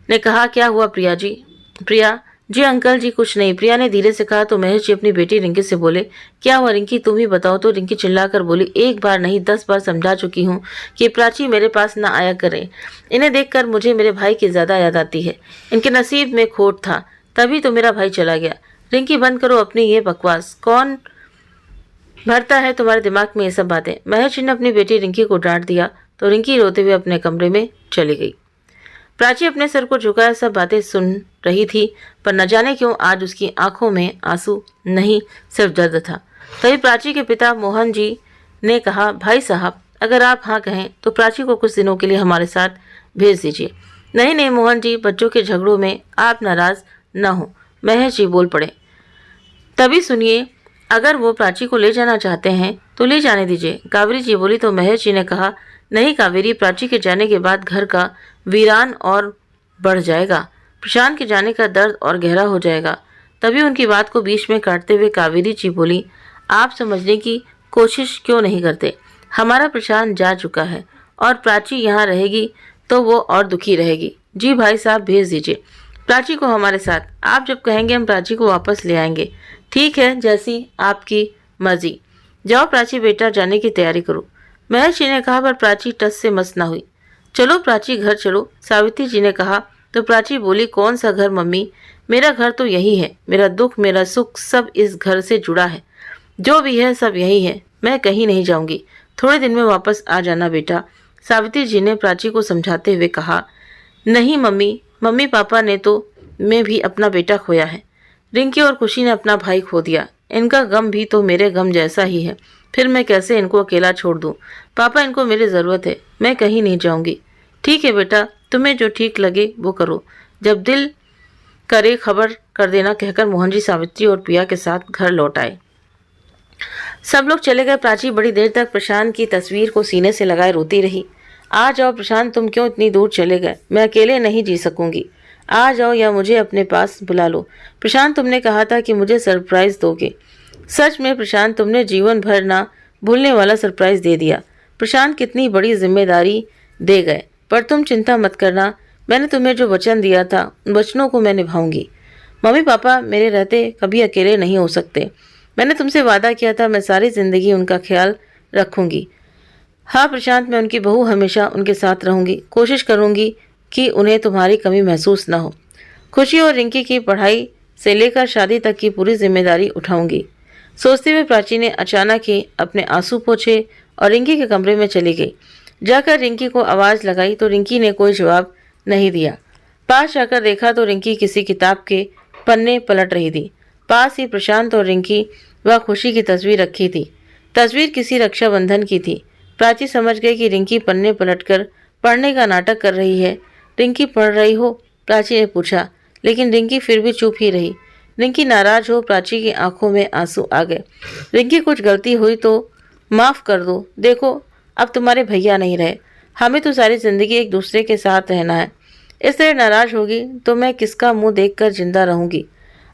[SPEAKER 1] ने कहा, क्या हुआ प्रिया जी? प्रिया जी, अंकल जी कुछ नहीं, प्रिया ने धीरे से कहा। तो महेश जी अपनी बेटी रिंकी से बोले, क्या हुआ रिंकी, तुम ही बताओ। तो रिंकी चिल्लाकर बोली, एक बार नहीं 10 बार समझा चुकी हूँ कि प्राची मेरे पास ना आया करे। इन्हें देखकर मुझे मेरे भाई की ज़्यादा याद आती है। इनके नसीब में खोट था, तभी तो मेरा भाई चला गया। रिंकी बंद करो अपनी ये बकवास, कौन भरता है तुम्हारे दिमाग में ये सब बातें? महेश जी ने अपनी बेटी रिंकी को डांट दिया तो रिंकी रोते हुए अपने कमरे में चली गई। प्राची अपने सर को झुकाए सब बातें सुन रही थी, पर न जाने क्यों आज उसकी आंखों में आंसू नहीं, सिर्फ दर्द था। तभी प्राची के पिता मोहन जी ने कहा, भाई साहब अगर आप हाँ कहें तो प्राची को कुछ दिनों के लिए हमारे साथ भेज दीजिए। नहीं नहीं मोहन जी, बच्चों के झगड़ों में आप नाराज न हो, महेश जी बोल पड़े। तभी सुनिए, अगर वो प्राची को ले जाना चाहते हैं तो ले जाने दीजिए, कावेरी जी बोली। तो महेश जी ने कहा, नहीं कावेरी, प्राची के जाने के बाद घर का वीरान और बढ़ जाएगा, प्रशांत के जाने का दर्द और गहरा हो जाएगा। तभी उनकी बात को बीच में काटते हुए कावेरी जी बोली, आप समझने की कोशिश क्यों नहीं करते? हमारा प्रशांत जा चुका है और प्राची यहाँ रहेगी तो वो और दुखी रहेगी। जी भाई साहब, भेज दीजिए प्राची को हमारे साथ। आप जब कहेंगे हम प्राची को वापस ले आएंगे। ठीक है, जैसी आपकी मर्जी। जाओ प्राची बेटा, जाने की तैयारी करो। महेश जी ने कहा, पर प्राची टस से मस ना हुई। चलो प्राची, घर चलो, सावित्री जी ने कहा। तो प्राची बोली, कौन सा घर मम्मी, मेरा घर तो यही है। मेरा दुख, मेरा सुख सब इस घर से जुड़ा है। जो भी है सब यही है। मैं कहीं नहीं जाऊंगी। थोड़े दिन में वापस आ जाना बेटा, सावित्री जी ने प्राची को समझाते हुए कहा। नहीं मम्मी, मम्मी पापा ने तो मैं भी अपना बेटा खोया है। रिंकी और खुशी ने अपना भाई खो दिया। इनका गम भी तो मेरे गम जैसा ही है। फिर मैं कैसे इनको अकेला छोड़ दूं? पापा, इनको मेरी ज़रूरत है। मैं कहीं नहीं जाऊंगी। ठीक है बेटा, तुम्हें जो ठीक लगे वो करो। जब दिल करे खबर कर देना, कहकर मोहन जी सावित्री और पिया के साथ घर लौट आए। सब लोग चले गए। प्राची बड़ी देर तक प्रशांत की तस्वीर को सीने से लगाए रोती रही। आ जाओ प्रशांत, तुम क्यों इतनी दूर चले गए? मैं अकेले नहीं जी सकूंगी। आ जाओ या मुझे अपने पास बुला लो। प्रशांत, तुमने कहा था कि मुझे सरप्राइज दोगे। सच में प्रशांत, तुमने जीवन भर ना भूलने वाला सरप्राइज दे दिया। प्रशांत, कितनी बड़ी जिम्मेदारी दे गए, पर तुम चिंता मत करना। मैंने तुम्हें जो वचन दिया था उन वचनों को मैं निभाऊंगी। मम्मी पापा मेरे रहते कभी अकेले नहीं हो सकते। मैंने तुमसे वादा किया था, मैं सारी जिंदगी उनका ख्याल रखूंगी। हाँ प्रशांत, मैं उनकी बहू हमेशा उनके साथ रहूंगी। कोशिश करूंगी कि उन्हें तुम्हारी कमी महसूस ना हो। खुशी और रिंकी की पढ़ाई से लेकर शादी तक की पूरी जिम्मेदारी उठाऊंगी। सोचते हुए प्राची ने अचानक ही अपने आंसू पोंछे और रिंकी के कमरे में चली गई। जाकर रिंकी को आवाज़ लगाई तो रिंकी ने कोई जवाब नहीं दिया। पास जाकर देखा तो रिंकी किसी किताब के पन्ने पलट रही थी। पास ही प्रशांत और रिंकी व खुशी की तस्वीर रखी थी। तस्वीर किसी रक्षाबंधन की थी। प्राची समझ गई कि रिंकी पन्ने पलटकर पढ़ने का नाटक कर रही है। रिंकी, पढ़ रही हो? प्राची ने पूछा, लेकिन रिंकी फिर भी चुप ही रही। रिंकी नाराज हो? प्राची की आंखों में आंसू आ गए। रिंकी, कुछ गलती हुई तो माफ़ कर दो। देखो, अब तुम्हारे भैया नहीं रहे। हमें तो सारी ज़िंदगी एक दूसरे के साथ रहना है। इस तरह नाराज़ होगी तो मैं किसका मुंह देखकर जिंदा रहूंगी?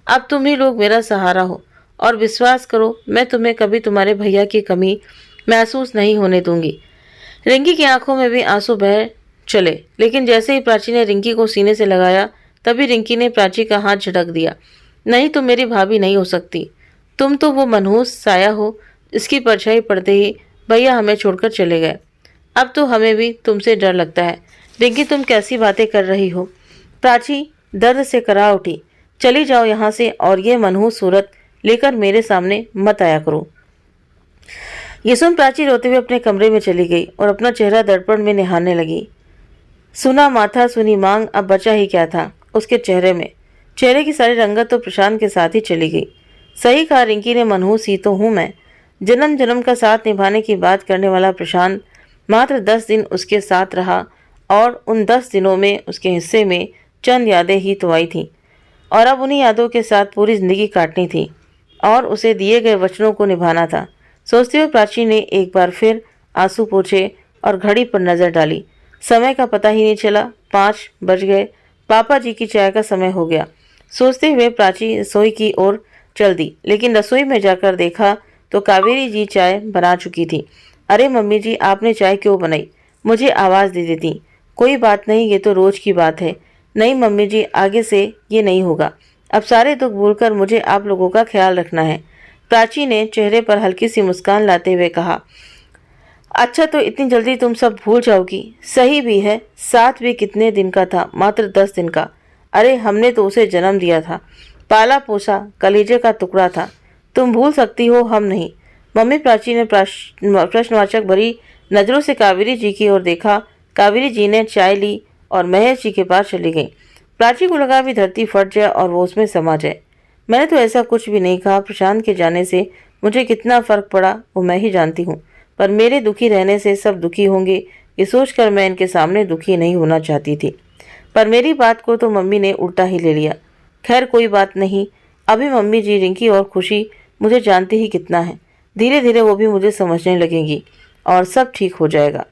[SPEAKER 1] अब तुम ही लोग मेरा सहारा हो, और विश्वास करो मैं तुम्हें कभी तुम्हारे भैया की कमी महसूस नहीं होने दूंगी। रिंकी की आंखों में भी आंसू बह चले, लेकिन जैसे ही प्राची ने रिंकी को सीने से लगाया तभी रिंकी ने प्राची का हाथ झटक दिया। नहीं, तुम मेरी भाभी नहीं हो सकती। तुम तो वो मनहूस साया हो, इसकी परछाई पड़ते ही भैया हमें छोड़कर चले गए। अब तो हमें भी तुमसे डर लगता है। रिंकी, तुम कैसी बातें कर रही हो? प्राची दर्द से करा उठी। चली जाओ यहाँ से, और ये मनहूस सूरत लेकर मेरे सामने मत आया करो। ये सुन प्राची रोते हुए अपने कमरे में चली गई और अपना चेहरा दर्पण में निहारने लगी। सुना माथा, सुनी मांग, अब बचा ही क्या था उसके चेहरे में। चेहरे की सारी रंगत तो प्रशांत के साथ ही चली गई। सही कहा रिंकी ने, मनहूस ही तो हूँ मैं। जन्म जन्म का साथ निभाने की बात करने वाला प्रशांत मात्र 10 दिन उसके साथ रहा, और उन 10 दिनों में उसके हिस्से में चंद यादें ही तो आई थीं, और अब उन्हीं यादों के साथ पूरी जिंदगी काटनी थी और उसे दिए गए वचनों को निभाना था। सोचते हुए प्राची ने एक बार फिर आंसू पोंछे और घड़ी पर नजर डाली। समय का पता ही नहीं चला। 5 बज गए। पापा जी की चाय का समय हो गया। सोचते हुए प्राची रसोई की ओर चल दी, लेकिन रसोई में जाकर देखा तो कावेरी जी चाय बना चुकी थी। अरे मम्मी जी, आपने चाय क्यों बनाई? मुझे आवाज़ दे देती। कोई बात नहीं, ये तो रोज की बात है। नहीं मम्मी जी, आगे से ये नहीं होगा। अब सारे दुख भूलकर मुझे आप लोगों का ख्याल रखना है। प्राची ने चेहरे पर हल्की सी मुस्कान लाते हुए कहा। अच्छा, तो इतनी जल्दी तुम सब भूल जाओगी? सही भी है, साथ भी कितने दिन का था? मात्र 10 दिन का। अरे हमने तो उसे जन्म दिया था, पाला पोसा, कलेजे का टुकड़ा था। तुम भूल सकती हो, हम नहीं। मम्मी, प्राची ने प्रश्नवाचक भरी नजरों से कावेरी जी की ओर देखा। कावेरी जी ने चाय ली और महेश जी के पास चली गई। प्राची को लगा भी धरती फट जाए और वो उसमें समा जाए। मैंने तो ऐसा कुछ भी नहीं कहा। प्रशांत के जाने से मुझे कितना फर्क पड़ा वो मैं ही जानती हूँ, पर मेरे दुखी रहने से सब दुखी होंगे, ये सोचकर मैं इनके सामने दुखी नहीं होना चाहती थी। पर मेरी बात को तो मम्मी ने उल्टा ही ले लिया। खैर कोई बात नहीं। अभी मम्मी जी, रिंकी और खुशी मुझे जानती ही कितना है। धीरे धीरे वो भी मुझे समझने लगेंगी और सब ठीक हो जाएगा।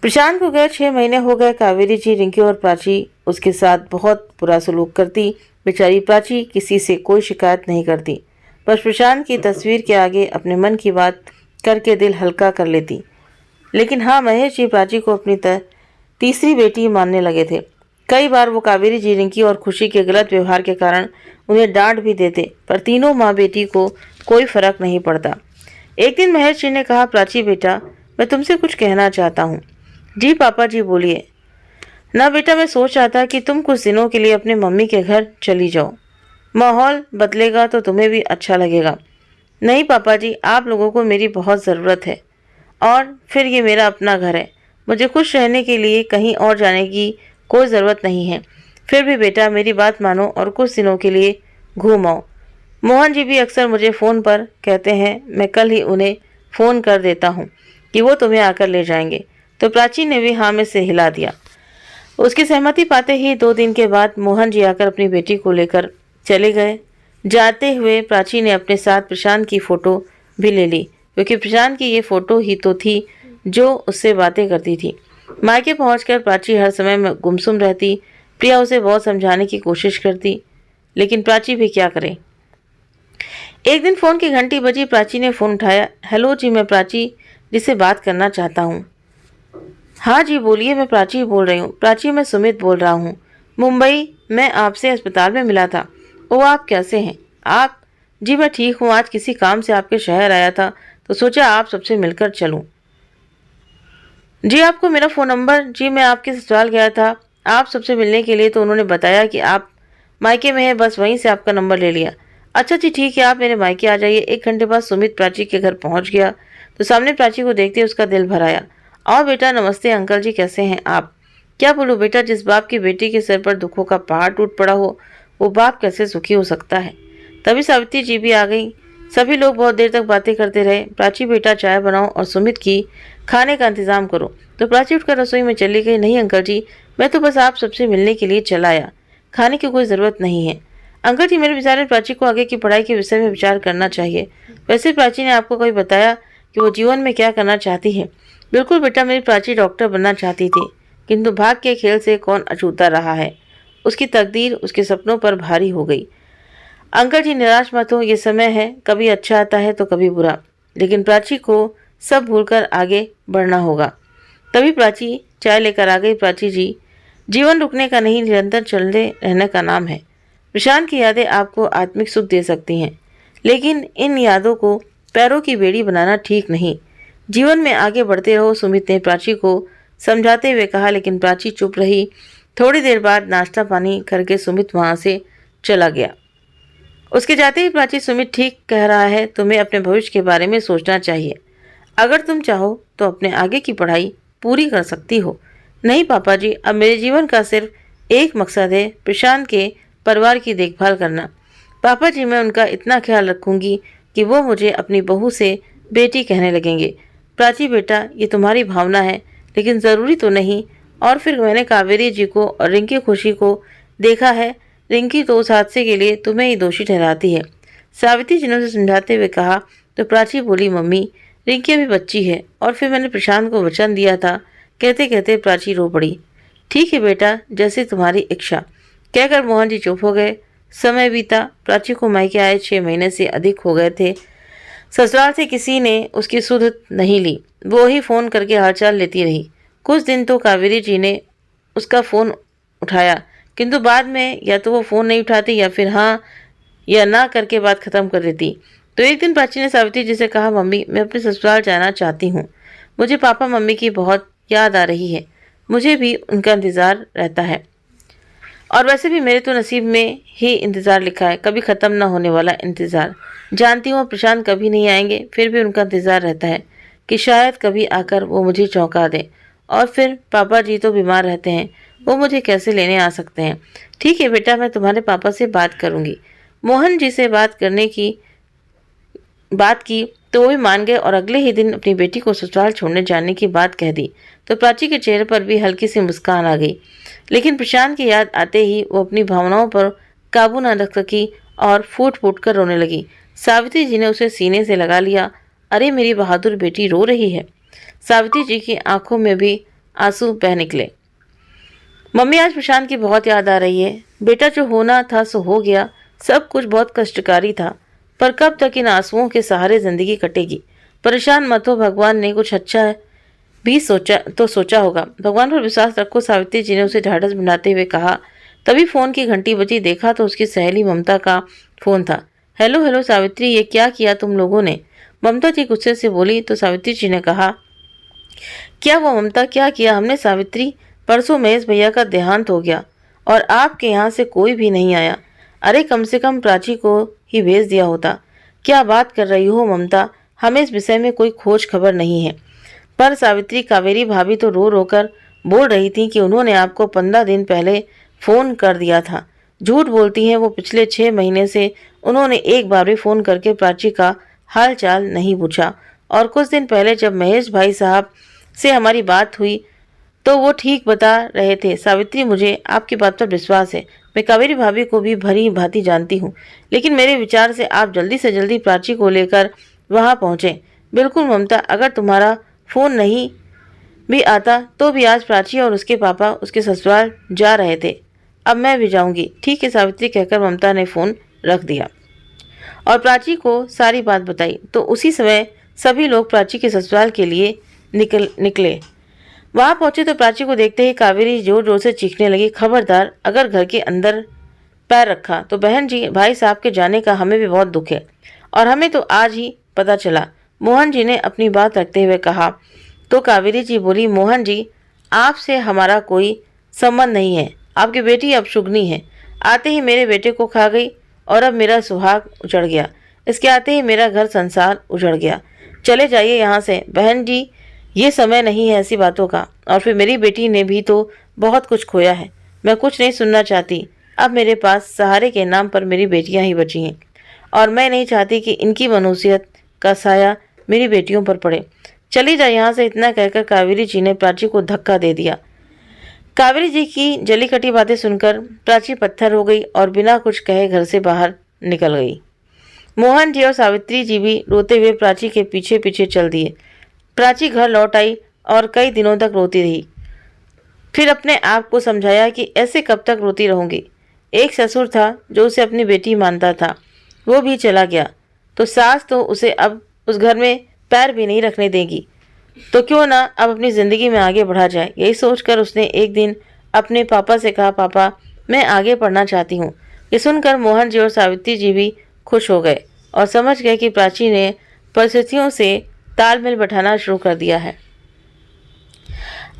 [SPEAKER 1] प्रशांत को गए 6 महीने हो गए। कावेरी जी, रिंकी और प्राची उसके साथ बहुत बुरा सलूक करती। बेचारी प्राची किसी से कोई शिकायत नहीं करती, बस प्रशांत की तस्वीर के आगे अपने मन की बात करके दिल हल्का कर लेती। लेकिन हाँ, महेश जी प्राची को अपनी तीसरी बेटी मानने लगे थे। कई बार वो कावेरी जी, रिंकी और खुशी के गलत व्यवहार के कारण उन्हें डांट भी देते, पर तीनों माँ बेटी को कोई फर्क नहीं पड़ता। एक दिन महेश जी ने कहा, प्राची बेटा, मैं तुमसे कुछ कहना चाहता हूँ। जी पापा जी, बोलिए। ना बेटा, मैं सोच रहा था कि तुम कुछ दिनों के लिए अपने मम्मी के घर चली जाओ। माहौल बदलेगा तो तुम्हें भी अच्छा लगेगा। नहीं पापा जी, आप लोगों को मेरी बहुत ज़रूरत है, और फिर ये मेरा अपना घर है। मुझे खुश रहने के लिए कहीं और जाने की कोई ज़रूरत नहीं है। फिर भी बेटा, मेरी बात मानो और कुछ दिनों के लिए घूम आओ। मोहन जी भी अक्सर मुझे फ़ोन पर कहते हैं, मैं कल ही उन्हें फ़ोन कर देता हूँ कि वो तुम्हें आकर ले जाएंगे। तो प्राची ने भी हाँ में से हिला दिया। उसकी सहमति पाते ही 2 दिन के बाद मोहन जी आकर अपनी बेटी को लेकर चले गए। जाते हुए प्राची ने अपने साथ प्रशांत की फ़ोटो भी ले ली, क्योंकि प्रशांत की ये फ़ोटो ही तो थी जो उससे बातें करती थी। मायके पहुंचकर प्राची हर समय में गुमसुम रहती। प्रिया उसे बहुत समझाने की कोशिश करती, लेकिन प्राची भी क्या करे। एक दिन फ़ोन की घंटी बजी। प्राची ने फ़ोन उठाया। हेलो जी, मैं प्राची जी से बात करना चाहता हूँ। हाँ जी बोलिए, मैं प्राची बोल रही हूँ। प्राची, मैं सुमित बोल रहा हूँ। मुंबई मैं आपसे अस्पताल में मिला था। ओ, आप कैसे हैं? आप? जी मैं ठीक हूँ। आज किसी काम से आपके शहर आया था तो सोचा आप सबसे मिलकर चलूँ। जी आपको मेरा फ़ोन नंबर? जी मैं आपके ससुराल गया था आप सबसे मिलने के लिए, तो उन्होंने बताया कि आप मायके में हैं, बस वहीं से आपका नंबर ले लिया। अच्छा जी ठीक है, आप मेरे मायके आ जाइए। 1 घंटे बाद सुमित प्राची के घर पहुंच गया तो सामने प्राची को देखते उसका दिल भर आया। आओ बेटा। नमस्ते अंकल जी, कैसे हैं आप? क्या बोलूँ बेटा, जिस बाप की बेटी के सिर पर दुखों का पहाड़ टूट पड़ा हो, वो बाप कैसे सुखी हो सकता है। तभी सावित्री जी भी आ गई। सभी लोग बहुत देर तक बातें करते रहे। प्राची बेटा, चाय बनाओ और सुमित की खाने का इंतजाम करो। तो प्राची उठकर रसोई में चली गई। नहीं अंकल जी, मैं तो बस आप सबसे मिलने के लिए चला आया, खाने की कोई ज़रूरत नहीं है। अंकल जी, मेरे विचार में प्राची को आगे की पढ़ाई के विषय में विचार करना चाहिए। वैसे प्राची ने आपको कभी बताया कि वो जीवन में क्या करना चाहती है? बिल्कुल बेटा, मेरी प्राची डॉक्टर बनना चाहती थी, किंतु भाग्य के खेल से कौन अछूता रहा है। उसकी तकदीर उसके सपनों पर भारी हो गई। अंकल जी निराश मत हो, ये समय है, कभी अच्छा आता है तो कभी बुरा, लेकिन प्राची को सब भूलकर आगे बढ़ना होगा। तभी प्राची चाय लेकर आ गई। प्राची जी, जीवन रुकने का नहीं, निरंतर चलते रहने का नाम है। प्रशांत की यादें आपको आत्मिक सुख दे सकती हैं, लेकिन इन यादों को पैरों की बेड़ी बनाना ठीक नहीं। जीवन में आगे बढ़ते रहो, सुमित ने प्राची को समझाते हुए कहा, लेकिन प्राची चुप रही। थोड़ी देर बाद नाश्ता पानी करके सुमित वहां से चला गया। उसके जाते ही प्राची, सुमित ठीक कह रहा है, तुम्हें अपने भविष्य के बारे में सोचना चाहिए। अगर तुम चाहो तो अपने आगे की पढ़ाई पूरी कर सकती हो। नहीं पापा जी, अब मेरे जीवन का सिर्फ एक मकसद है, प्रशांत के परिवार की देखभाल करना। पापा जी, मैं उनका इतना ख्याल रखूंगी कि वो मुझे अपनी बहू से बेटी कहने लगेंगे। प्राची बेटा, ये तुम्हारी भावना है, लेकिन ज़रूरी तो नहीं। और फिर मैंने कावेरी जी को और रिंकी खुशी को देखा है। रिंकी तो उस हादसे के लिए तुम्हें ही दोषी ठहराती है। सावित्री जी ने उसे समझाते हुए कहा। तो प्राची बोली, मम्मी, रिंकी अभी बच्ची है, और फिर मैंने प्रशांत को वचन दिया था। कहते कहते प्राची रो पड़ी। ठीक है बेटा, जैसे तुम्हारी इच्छा, कहकर मोहन जी चुप हो गए। समय बीता। प्राची को मायके आए 6 महीने से अधिक हो गए थे। ससुराल से किसी ने उसकी सुध नहीं ली। वो ही फ़ोन करके हालचाल लेती रही। कुछ दिन तो कावेरी जी ने उसका फ़ोन उठाया, किंतु बाद में या तो वो फ़ोन नहीं उठाती या फिर हाँ या ना करके बात ख़त्म कर देती। तो एक दिन प्राची ने सावित्री जी से कहा, मम्मी, मैं अपने ससुराल जाना चाहती हूँ। मुझे पापा मम्मी की बहुत याद आ रही है। मुझे भी उनका इंतज़ार रहता है, और वैसे भी मेरे तो नसीब में ही इंतज़ार लिखा है, कभी ख़त्म ना होने वाला इंतज़ार। जानती हूँ प्रशांत कभी नहीं आएंगे, फिर भी उनका इंतज़ार रहता है कि शायद कभी आकर वो मुझे चौंका दें। और फिर पापा जी तो बीमार रहते हैं, वो मुझे कैसे लेने आ सकते हैं। ठीक है बेटा, मैं तुम्हारे पापा से बात करूँगी। मोहन जी से बात की तो वो भी मान गए, और अगले ही दिन अपनी बेटी को ससुराल छोड़ने जाने की बात कह दी। तो प्राची के चेहरे पर भी हल्की सी मुस्कान आ गई, लेकिन प्रशांत की याद आते ही वो अपनी भावनाओं पर काबू न रख सकी और फूट फूट कर रोने लगी। सावित्री जी ने उसे सीने से लगा लिया। अरे मेरी बहादुर बेटी रो रही है। सावित्री जी की आंखों में भी आंसू बह निकले। मम्मी, आज प्रशांत की बहुत याद आ रही है। बेटा, जो होना था सो हो गया। सब कुछ बहुत कष्टकारी था, पर कब तक इन आंसुओं के सहारे जिंदगी कटेगी। परेशान मत हो, भगवान ने कुछ अच्छा भी सोचा होगा। भगवान पर विश्वास रखो, सावित्री जी ने उसे ढाढ़स बनाते हुए कहा। तभी फोन की घंटी बजी। देखा तो उसकी सहेली ममता का फोन था। हेलो हेलो सावित्री, ये क्या किया तुम लोगों ने? ममता जी गुस्से से बोली तो सावित्री जी ने कहा, क्या वो ममता, क्या किया हमने सावित्री? परसों महेश भैया का देहांत हो गया और आपके यहाँ से कोई भी नहीं आया। अरे कम से कम प्राची को ही भेज दिया होता। क्या बात कर रही हो ममता, हमें इस विषय में कोई खोज खबर नहीं है। पर सावित्री, कावेरी भाभी तो रो रो कर बोल रही थी कि उन्होंने आपको 15 दिन पहले फ़ोन कर दिया था। झूठ बोलती हैं वो, पिछले 6 महीने से उन्होंने एक बार भी फ़ोन करके प्राची का हाल चाल नहीं पूछा। और कुछ दिन पहले जब महेश भाई साहब से हमारी बात हुई तो वो ठीक बता रहे थे। सावित्री, मुझे आपकी बात पर विश्वास है। मैं कावेरी भाभी को भी भली भांति जानती हूँ, लेकिन मेरे विचार से आप जल्दी से जल्दी प्राची को लेकर वहाँ पहुँचें। बिल्कुल ममता, अगर तुम्हारा फ़ोन नहीं भी आता तो भी आज प्राची और उसके पापा उसके ससुराल जा रहे थे। अब मैं भी जाऊंगी। ठीक है सावित्री, कहकर ममता ने फ़ोन रख दिया और प्राची को सारी बात बताई। तो उसी समय सभी लोग प्राची के ससुराल के लिए निकले। वहां पहुंचे तो प्राची को देखते ही कावेरी जोर जोर से चीखने लगी, खबरदार अगर घर के अंदर पैर रखा तो बहन जी, भाई साहब के जाने का हमें भी बहुत दुख है और हमें तो आज ही पता चला। मोहन जी ने अपनी बात रखते हुए कहा। तो कावेरी जी बोली, मोहन जी, आपसे हमारा कोई संबंध नहीं है। आपकी बेटी अब शुगनी है, आते ही मेरे बेटे को खा गई और अब मेरा सुहाग उजड़ गया। इसके आते ही मेरा घर संसार उजड़ गया। चले जाइए यहाँ से बहन जी, ये समय नहीं है ऐसी बातों का। और फिर मेरी बेटी ने भी तो बहुत कुछ खोया है। मैं कुछ नहीं सुनना चाहती। अब मेरे पास सहारे के नाम पर मेरी बेटियां ही बची हैं और मैं नहीं चाहती कि इनकी मनुष्यत का साया मेरी बेटियों पर पड़े। चली जा यहाँ से। इतना कहकर कावेरी जी ने प्राची को धक्का दे दिया। कावेरी जी की जली कटी बातें सुनकर प्राची पत्थर हो गई और बिना कुछ कहे घर से बाहर निकल गई। मोहन जी और सावित्री जी भी रोते हुए प्राची के पीछे पीछे चल दिए। प्राची घर लौट आई और कई दिनों तक रोती रही। फिर अपने आप को समझाया कि ऐसे कब तक रोती रहूंगी। एक ससुर था जो उसे अपनी बेटी मानता था, वो भी चला गया तो सास तो उसे अब उस घर में पैर भी नहीं रखने देगी। तो क्यों ना अब अपनी ज़िंदगी में आगे बढ़ा जाए। यही सोचकर उसने एक दिन अपने पापा से कहा, पापा मैं आगे पढ़ना चाहती हूँ। ये सुनकर मोहन जी और सावित्री जी भी खुश हो गए और समझ गए कि प्राची ने परिस्थितियों से तालमेल बैठाना शुरू कर दिया है।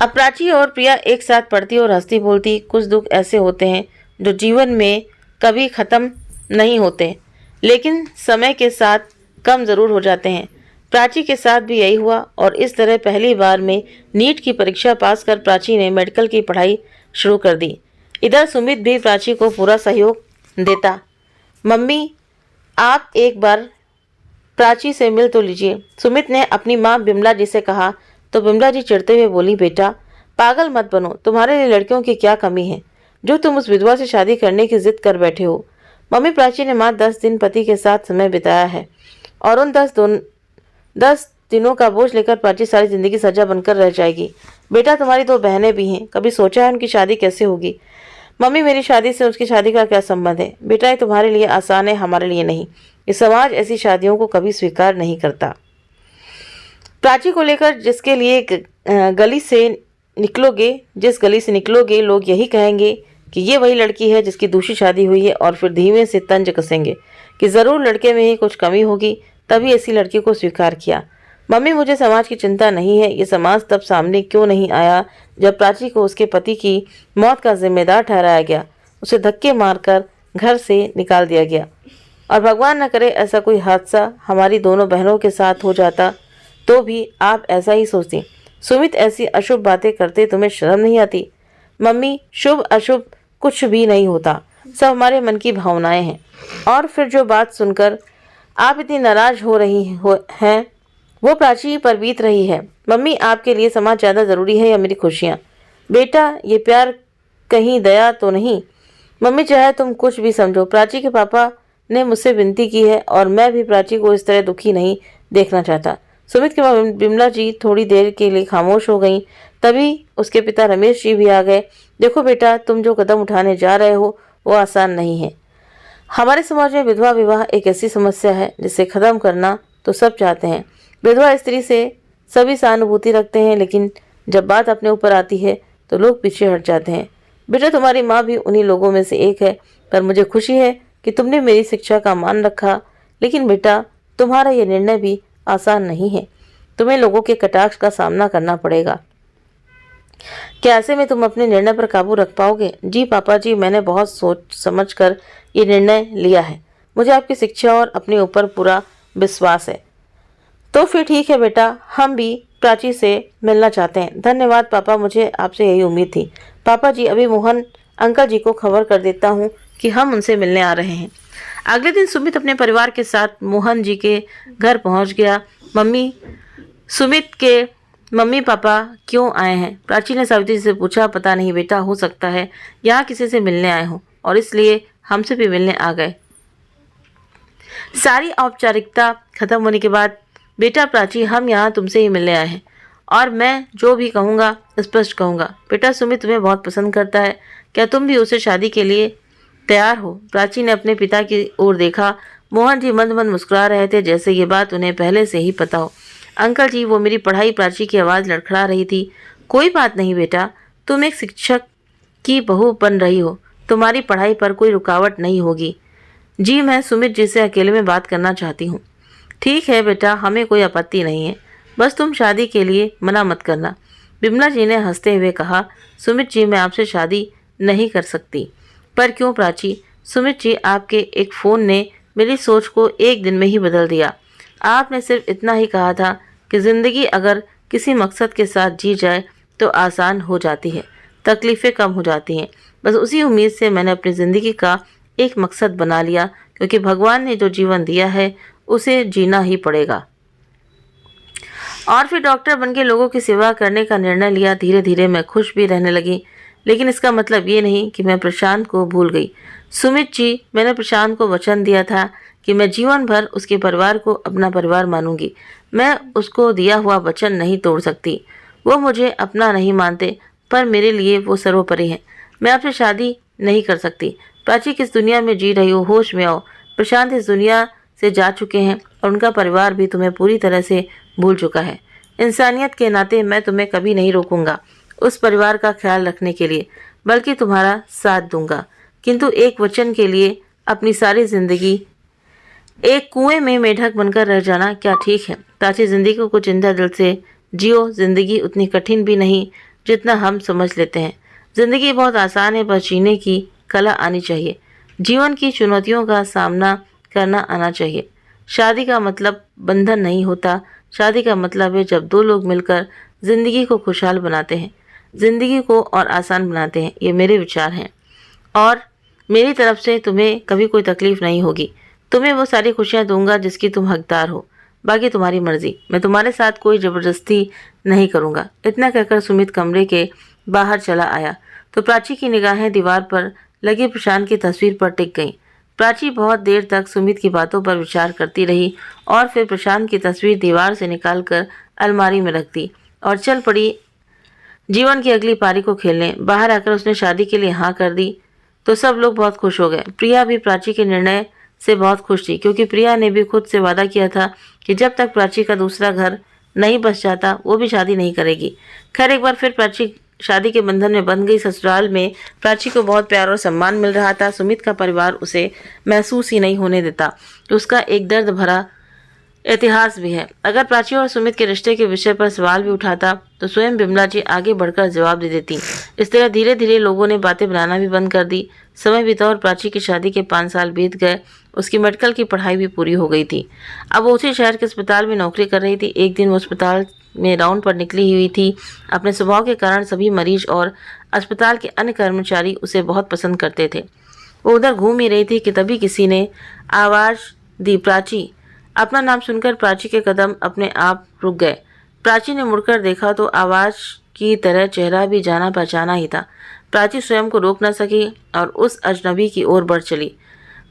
[SPEAKER 1] अब प्राची और प्रिया एक साथ पढ़ती और हंसती बोलती। कुछ दुख ऐसे होते हैं जो जीवन में कभी ख़त्म नहीं होते, लेकिन समय के साथ कम ज़रूर हो जाते हैं। प्राची के साथ भी यही हुआ और इस तरह पहली बार में नीट की परीक्षा पास कर प्राची ने मेडिकल की पढ़ाई शुरू कर दी। इधर सुमित भी प्राची को पूरा सहयोग देता। मम्मी, आप एक बार प्राची से मिल तो लीजिए, सुमित ने अपनी माँ बिमला जी से कहा। तो बिमला जी चिढ़ते हुए बोली, बेटा पागल मत बनो, तुम्हारे लिए लड़कियों की क्या कमी है जो तुम उस विधवा से शादी करने की जिद कर बैठे हो। मम्मी, प्राची ने माँ 10 दिन पति के साथ समय बिताया है और उन 10 दिनों का बोझ लेकर प्राची सारी जिंदगी सजा बनकर रह जाएगी। बेटा तुम्हारी 2 बहनें भी हैं, कभी सोचा है उनकी शादी कैसे होगी? मम्मी, मेरी शादी से उसकी शादी का क्या संबंध है? बेटा ये तुम्हारे लिए आसान है, हमारे लिए नहीं। ये समाज ऐसी शादियों को कभी स्वीकार नहीं करता। प्राची को लेकर जिस गली से निकलोगे लोग यही कहेंगे कि ये वही लड़की है जिसकी दूसरी शादी हुई है और फिर धीमे से तंज कसेंगे कि ज़रूर लड़के में ही कुछ कमी होगी, तभी ऐसी लड़की को स्वीकार किया। मम्मी, मुझे समाज की चिंता नहीं है। ये समाज तब सामने क्यों नहीं आया जब प्राची को उसके पति की मौत का जिम्मेदार ठहराया गया, उसे धक्के मारकर घर से निकाल दिया गया। और भगवान न करे ऐसा कोई हादसा हमारी दोनों बहनों के साथ हो जाता तो भी आप ऐसा ही सोचती। सुमित ऐसी अशुभ बातें करते तुम्हें शर्म नहीं आती? मम्मी, शुभ अशुभ कुछ भी नहीं होता, सब हमारे मन की भावनाएं हैं। और फिर जो बात सुनकर आप इतनी नाराज हो रही हैं वो प्राची पर बीत रही है। मम्मी, आपके लिए समाज ज़्यादा ज़रूरी है या मेरी खुशियाँ? बेटा ये प्यार कहीं दया तो नहीं? मम्मी, चाहे तुम कुछ भी समझो, प्राची के पापा ने मुझसे विनती की है और मैं भी प्राची को इस तरह दुखी नहीं देखना चाहता। सुमित के माँ बिमला जी थोड़ी देर के लिए खामोश हो गईं। तभी उसके पिता रमेश जी भी आ गए। देखो बेटा, तुम जो कदम उठाने जा रहे हो वो आसान नहीं है। हमारे समाज में विधवा विवाह एक ऐसी समस्या है जिसे ख़त्म करना तो सब चाहते हैं। विधवा स्त्री से सभी सहानुभूति रखते हैं, लेकिन जब बात अपने ऊपर आती है तो लोग पीछे हट जाते हैं। बेटा, तुम्हारी माँ भी उन्हीं लोगों में से एक है, पर मुझे खुशी है कि तुमने मेरी शिक्षा का मान रखा। लेकिन बेटा, तुम्हारा ये निर्णय भी आसान नहीं है। तुम्हें लोगों के कटाक्ष का सामना करना पड़ेगा। क्या ऐसे में तुम अपने निर्णय पर काबू रख पाओगे? जी पापा जी, मैंने बहुत सोच समझ कर ये निर्णय लिया है। मुझे आपकी शिक्षा और अपने ऊपर पूरा विश्वास है। तो फिर ठीक है बेटा, हम भी प्राची से मिलना चाहते हैं। धन्यवाद पापा, मुझे आपसे यही उम्मीद थी। पापा जी, अभी मोहन अंकल जी को खबर कर देता हूँ कि हम उनसे मिलने आ रहे हैं। अगले दिन सुमित अपने परिवार के साथ मोहन जी के घर पहुँच गया। सुमित के मम्मी पापा क्यों आए हैं? प्राची ने सावित्री से पूछा। पता नहीं बेटा, हो सकता है यहाँ किसी से मिलने आए हों और इसलिए हमसे भी मिलने आ गए। सारी औपचारिकता खत्म होने के बाद, बेटा प्राची, हम यहाँ तुमसे ही मिलने आए हैं और मैं जो भी कहूँगा स्पष्ट कहूँगा। बेटा सुमित तुम्हें बहुत पसंद करता है, क्या तुम भी उसे शादी के लिए तैयार हो? प्राची ने अपने पिता की ओर देखा। मोहन जी मंद मंद मुस्कुरा रहे थे, जैसे ये बात उन्हें पहले से ही पता हो। अंकल जी, वो मेरी पढ़ाई। प्राची की आवाज़ लड़खड़ा रही थी। कोई बात नहीं बेटा, तुम एक शिक्षक की बहू बन रही हो, तुम्हारी पढ़ाई पर कोई रुकावट नहीं होगी। जी, मैं सुमित जी से अकेले में बात करना चाहती हूँ। ठीक है बेटा, हमें कोई आपत्ति नहीं है, बस तुम शादी के लिए मना मत करना। बिमला जी ने हंसते हुए कहा। सुमित जी, मैं आपसे शादी नहीं कर सकती। पर क्यों प्राची? सुमित जी, आपके एक फ़ोन ने मेरी सोच को एक दिन में ही बदल दिया। आपने सिर्फ इतना ही कहा था कि ज़िंदगी अगर किसी मकसद के साथ जी जाए तो आसान हो जाती है, तकलीफ़ें कम हो जाती हैं। बस उसी उम्मीद से मैंने अपनी ज़िंदगी का एक मकसद बना लिया, क्योंकि भगवान ने जो जीवन दिया है उसे जीना ही पड़ेगा। और फिर डॉक्टर बनके लोगों की सेवा करने का निर्णय लिया। धीरे धीरे मैं खुश भी रहने लगी, लेकिन इसका मतलब ये नहीं कि मैं प्रशांत को भूल गई। सुमित जी, मैंने प्रशांत को वचन दिया था कि मैं जीवन भर उसके परिवार को अपना परिवार मानूंगी। मैं उसको दिया हुआ वचन नहीं तोड़ सकती। वो मुझे अपना नहीं मानते, पर मेरे लिए वो सर्वोपरि हैं। मैं आपसे शादी नहीं कर सकती। प्राची, किस दुनिया में जी रही हो? होश में आओ। प्रशांत इस दुनिया से जा चुके हैं और उनका परिवार भी तुम्हें पूरी तरह से भूल चुका है। इंसानियत के नाते मैं तुम्हें कभी नहीं रोकूंगा उस परिवार का ख्याल रखने के लिए, बल्कि तुम्हारा साथ दूंगा, किंतु एक वचन के लिए अपनी सारी जिंदगी एक कुएं में मेढक बनकर रह जाना क्या ठीक है? प्राची, जिंदगी को चिंता दिल से जियो। जिंदगी उतनी कठिन भी नहीं जितना हम समझ लेते हैं। जिंदगी बहुत आसान है, बस जीने की कला आनी चाहिए। जीवन की चुनौतियों का सामना करना आना चाहिए। शादी का मतलब बंधन नहीं होता। शादी का मतलब है जब दो लोग मिलकर जिंदगी को खुशहाल बनाते हैं, जिंदगी को और आसान बनाते हैं। ये मेरे विचार हैं और मेरी तरफ से तुम्हें कभी कोई तकलीफ नहीं होगी। तुम्हें वो सारी खुशियाँ दूंगा जिसकी तुम हकदार हो, बाकी तुम्हारी मर्जी। मैं तुम्हारे साथ कोई ज़बरदस्ती नहीं करूँगा। इतना कहकर सुमित कमरे के बाहर चला आया तो प्राची की निगाहें दीवार पर लगी प्रशांत की तस्वीर पर टिक गईं। प्राची बहुत देर तक सुमित की बातों पर विचार करती रही और फिर प्रशांत की तस्वीर दीवार से निकालकर अलमारी में रख दी और चल पड़ी जीवन की अगली पारी को खेलने। बाहर आकर उसने शादी के लिए हाँ कर दी तो सब लोग बहुत खुश हो गए। प्रिया भी प्राची के निर्णय से बहुत खुश थी, क्योंकि प्रिया ने भी खुद से वादा किया था कि जब तक प्राची का दूसरा घर नहीं बस जाता वो भी शादी नहीं करेगी। खैर, एक बार फिर प्राची शादी के बंधन में बंध गई। ससुराल में प्राची को बहुत प्यार और सम्मान मिल रहा था। सुमित का परिवार उसे महसूस ही नहीं होने देता तो उसका एक दर्द भरा इतिहास भी है। अगर प्राची और सुमित के रिश्ते के विषय पर सवाल भी उठाता तो स्वयं बिमला जी आगे बढ़कर जवाब दे देती। इस तरह धीरे धीरे लोगों ने बातें बनाना भी बंद कर दी। समय बीता और प्राची की शादी के 5 साल बीत गए। उसकी मेडिकल की पढ़ाई भी पूरी हो गई थी। अब वो उसी शहर के अस्पताल में नौकरी कर रही थी। एक दिन वो अस्पताल में राउंड पर निकली हुई थी। अपने स्वभाव के कारण सभी मरीज और अस्पताल के अन्य कर्मचारी उसे बहुत पसंद करते थे। वो उधर घूम ही रही थी कि तभी किसी ने आवाज़ दी, प्राची। अपना नाम सुनकर प्राची के कदम अपने आप रुक गए। प्राची ने मुड़कर देखा तो आवाज़ की तरह चेहरा भी जाना पहचाना ही था। प्राची स्वयं को रोक न सकी और उस अजनबी की ओर बढ़ चली।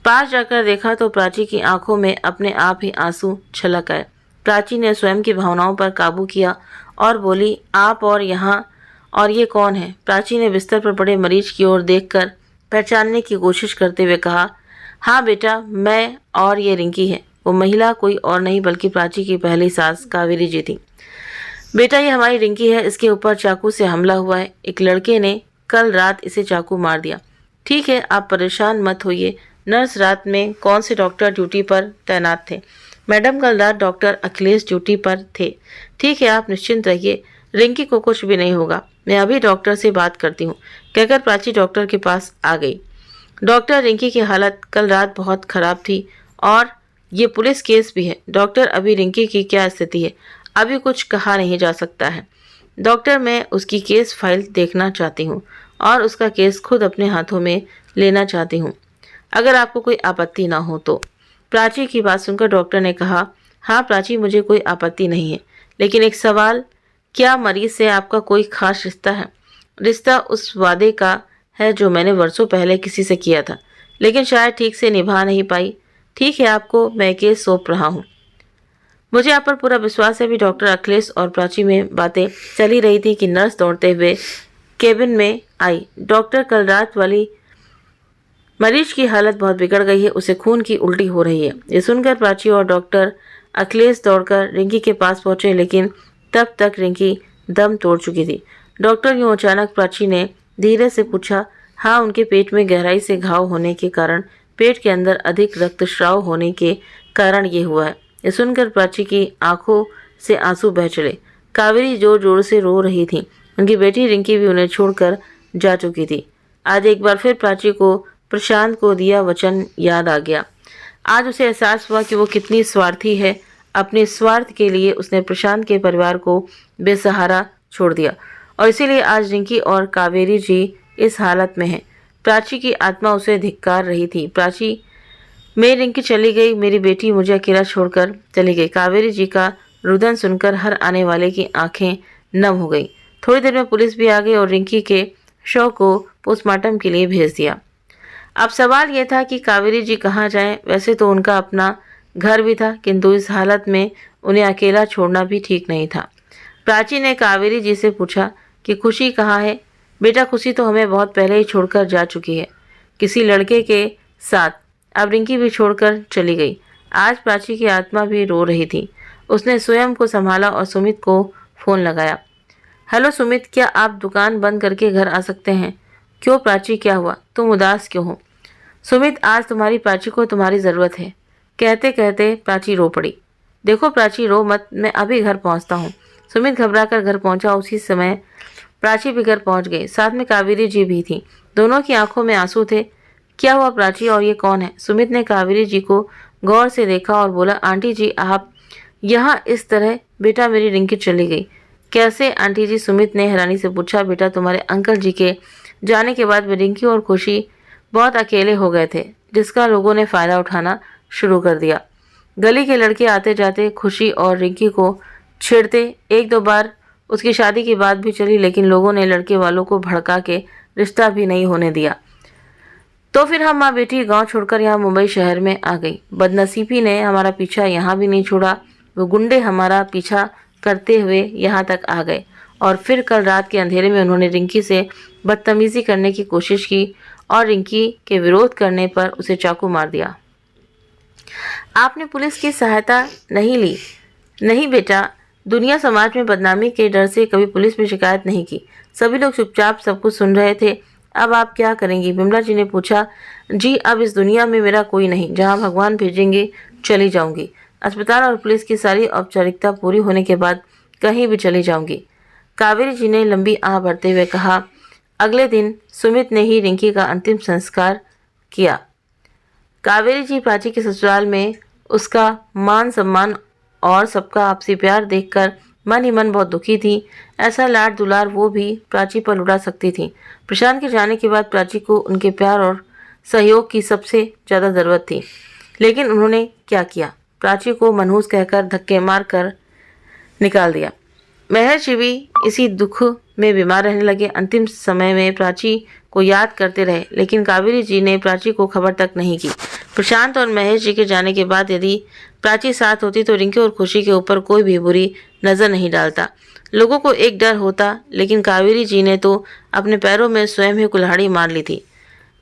[SPEAKER 1] पास जाकर देखा तो प्राची की आंखों में अपने आप ही आंसू छलक आए। प्राची ने स्वयं की भावनाओं पर काबू किया और बोली, आप और यहाँ और ये कौन है? प्राची ने बिस्तर पर पड़े मरीज की ओर देखकर पहचानने की कोशिश करते हुए कहा, हाँ बेटा, मैं और ये रिंकी है। वो महिला कोई और नहीं बल्कि प्राची की पहली सास कावेरी जी थी। बेटा, ये हमारी रिंकी है। इसके ऊपर चाकू से हमला हुआ है। एक लड़के ने कल रात इसे चाकू मार दिया। ठीक है, आप परेशान मत होइए। नर्स रात में कौन से डॉक्टर ड्यूटी पर तैनात थे? मैडम कल रात डॉक्टर अखिलेश ड्यूटी पर थे। ठीक है, आप निश्चिंत रहिए, रिंकी को कुछ भी नहीं होगा। मैं अभी डॉक्टर से बात करती हूँ, कहकर प्राची डॉक्टर के पास आ गई। डॉक्टर, रिंकी की हालत कल रात बहुत खराब थी और ये पुलिस केस भी है। डॉक्टर, अभी रिंकी की क्या स्थिति है? अभी कुछ कहा नहीं जा सकता है। डॉक्टर, मैं उसकी केस फाइल देखना चाहती हूँ और उसका केस खुद अपने हाथों में लेना चाहती हूँ, अगर आपको कोई आपत्ति ना हो तो। प्राची की बात सुनकर डॉक्टर ने कहा, हाँ प्राची, मुझे कोई आपत्ति नहीं है, लेकिन एक सवाल, क्या मरीज से आपका कोई खास रिश्ता है? रिश्ता उस वादे का है जो मैंने वर्षों पहले किसी से किया था, लेकिन शायद ठीक से निभा नहीं पाई। ठीक है, आपको मैं केस सौंप रहा हूँ। मुझे आप पर पूरा विश्वास है। भी डॉक्टर अखिलेश और प्राची में बातें चली रही थी कि नर्स दौड़ते हुए केबिन में आई। डॉक्टर, कल रात वाली मरीज की हालत बहुत बिगड़ गई है, उसे खून की उल्टी हो रही है। ये सुनकर प्राची और डॉक्टर अखिलेश दौड़कर रिंकी के पास पहुंचे, लेकिन तब तक रिंकी दम तोड़ चुकी थी। डॉक्टर, यूं अचानक? प्राची ने धीरे से पूछा। हाँ, उनके पेट में गहराई से घाव होने के कारण, पेट के अंदर अधिक रक्तस्राव होने के कारण ये हुआ है। ये सुनकर प्राची की आंखों से आंसू बह चले। कावेरी जोर जोर से रो रही थी। उनकी बेटी रिंकी भी उन्हें छोड़कर जा चुकी थी। आज एक बार फिर प्राची को प्रशांत को दिया वचन याद आ गया। आज उसे एहसास हुआ कि वो कितनी स्वार्थी है। अपने स्वार्थ के लिए उसने प्रशांत के परिवार को बेसहारा छोड़ दिया और इसीलिए आज रिंकी और कावेरी जी इस हालत में हैं। प्राची की आत्मा उसे धिक्कार रही थी। प्राची, मैं रिंकी चली गई, मेरी बेटी मुझे अकेला छोड़कर चली गई। कावेरी जी का रुदन सुनकर हर आने वाले की आंखें नम हो गई। थोड़ी देर में पुलिस भी आ गई और रिंकी के शव को पोस्टमार्टम के लिए भेज दिया। अब सवाल यह था कि कावेरी जी कहाँ जाएं। वैसे तो उनका अपना घर भी था, किंतु इस हालत में उन्हें अकेला छोड़ना भी ठीक नहीं था। प्राची ने कावेरी जी से पूछा कि खुशी कहाँ है? बेटा, खुशी तो हमें बहुत पहले ही छोड़कर जा चुकी है, किसी लड़के के साथ। अब रिंकी भी छोड़कर चली गई। आज प्राची की आत्मा भी रो रही थी। उसने स्वयं को संभाला और सुमित को फोन लगाया। हेलो सुमित, क्या आप दुकान बंद करके घर आ सकते हैं? क्यों प्राची, क्या हुआ? तुम उदास क्यों हो? सुमित, आज तुम्हारी प्राची को तुम्हारी ज़रूरत है। कहते कहते प्राची रो पड़ी। देखो प्राची, रो मत, मैं अभी घर पहुंचता हूँ। सुमित घबराकर घर पहुंचा। उसी समय प्राची भी घर पहुंच गई। साथ में कावेरी जी भी थी। दोनों की आंखों में आंसू थे। क्या हुआ प्राची, और ये कौन है? सुमित ने कावेरी जी को गौर से देखा और बोला, आंटी जी आप यहाँ इस तरह? बेटा, मेरी रिंकी चली गई। कैसे आंटी जी? सुमित ने हैरानी से पूछा। बेटा, तुम्हारे अंकल जी के जाने के बाद रिंकी और खुशी बहुत अकेले हो गए थे, जिसका लोगों ने फ़ायदा उठाना शुरू कर दिया। गली के लड़के आते जाते खुशी और रिंकी को छेड़ते। एक दो बार उसकी शादी की बात भी चली, लेकिन लोगों ने लड़के वालों को भड़का के रिश्ता भी नहीं होने दिया। तो फिर हम माँ बेटी गांव छोड़कर यहाँ मुंबई शहर में आ गई। बदनसीबी ने हमारा पीछा यहाँ भी नहीं छोड़ा। वो गुंडे हमारा पीछा करते हुए यहाँ तक आ गए और फिर कल रात के अंधेरे में उन्होंने रिंकी से बदतमीजी करने की कोशिश की और रिंकी के विरोध करने पर उसे चाकू मार दिया। आपने पुलिस की सहायता नहीं ली? नहीं बेटा, दुनिया समाज में बदनामी के डर से कभी पुलिस में शिकायत नहीं की। सभी लोग चुपचाप सब कुछ सुन रहे थे। अब आप क्या करेंगी? बिमला जी ने पूछा। जी, अब इस दुनिया में मेरा कोई नहीं, जहाँ भगवान भेजेंगे चली जाऊंगी। अस्पताल और पुलिस की सारी औपचारिकता पूरी होने के बाद कहीं भी चली जाऊंगी। कावेरी जी ने लंबी आह भरते हुए कहा। अगले दिन सुमित ने ही रिंकी का अंतिम संस्कार किया। कावेरी जी प्राची के ससुराल में उसका मान सम्मान और सबका आपसी प्यार देखकर मन ही मन बहुत दुखी थी। ऐसा लाड दुलार वो भी प्राची पर लुटा सकती थी। प्रशांत के जाने के बाद प्राची को उनके प्यार और सहयोग की सबसे ज़्यादा ज़रूरत थी, लेकिन उन्होंने क्या किया? प्राची को मनहूस कहकर धक्के मार कर निकाल दिया। महर्षि जी भी इसी दुख में बीमार रहने लगे। अंतिम समय में प्राची को याद करते रहे, लेकिन कावेरी जी ने प्राची को खबर तक नहीं की। प्रशांत और महेश जी के जाने के बाद यदि प्राची साथ होती तो रिंकी और खुशी के ऊपर कोई भी बुरी नज़र नहीं डालता। लोगों को एक डर होता, लेकिन कावेरी जी ने तो अपने पैरों में स्वयं ही कुल्हाड़ी मार ली थी,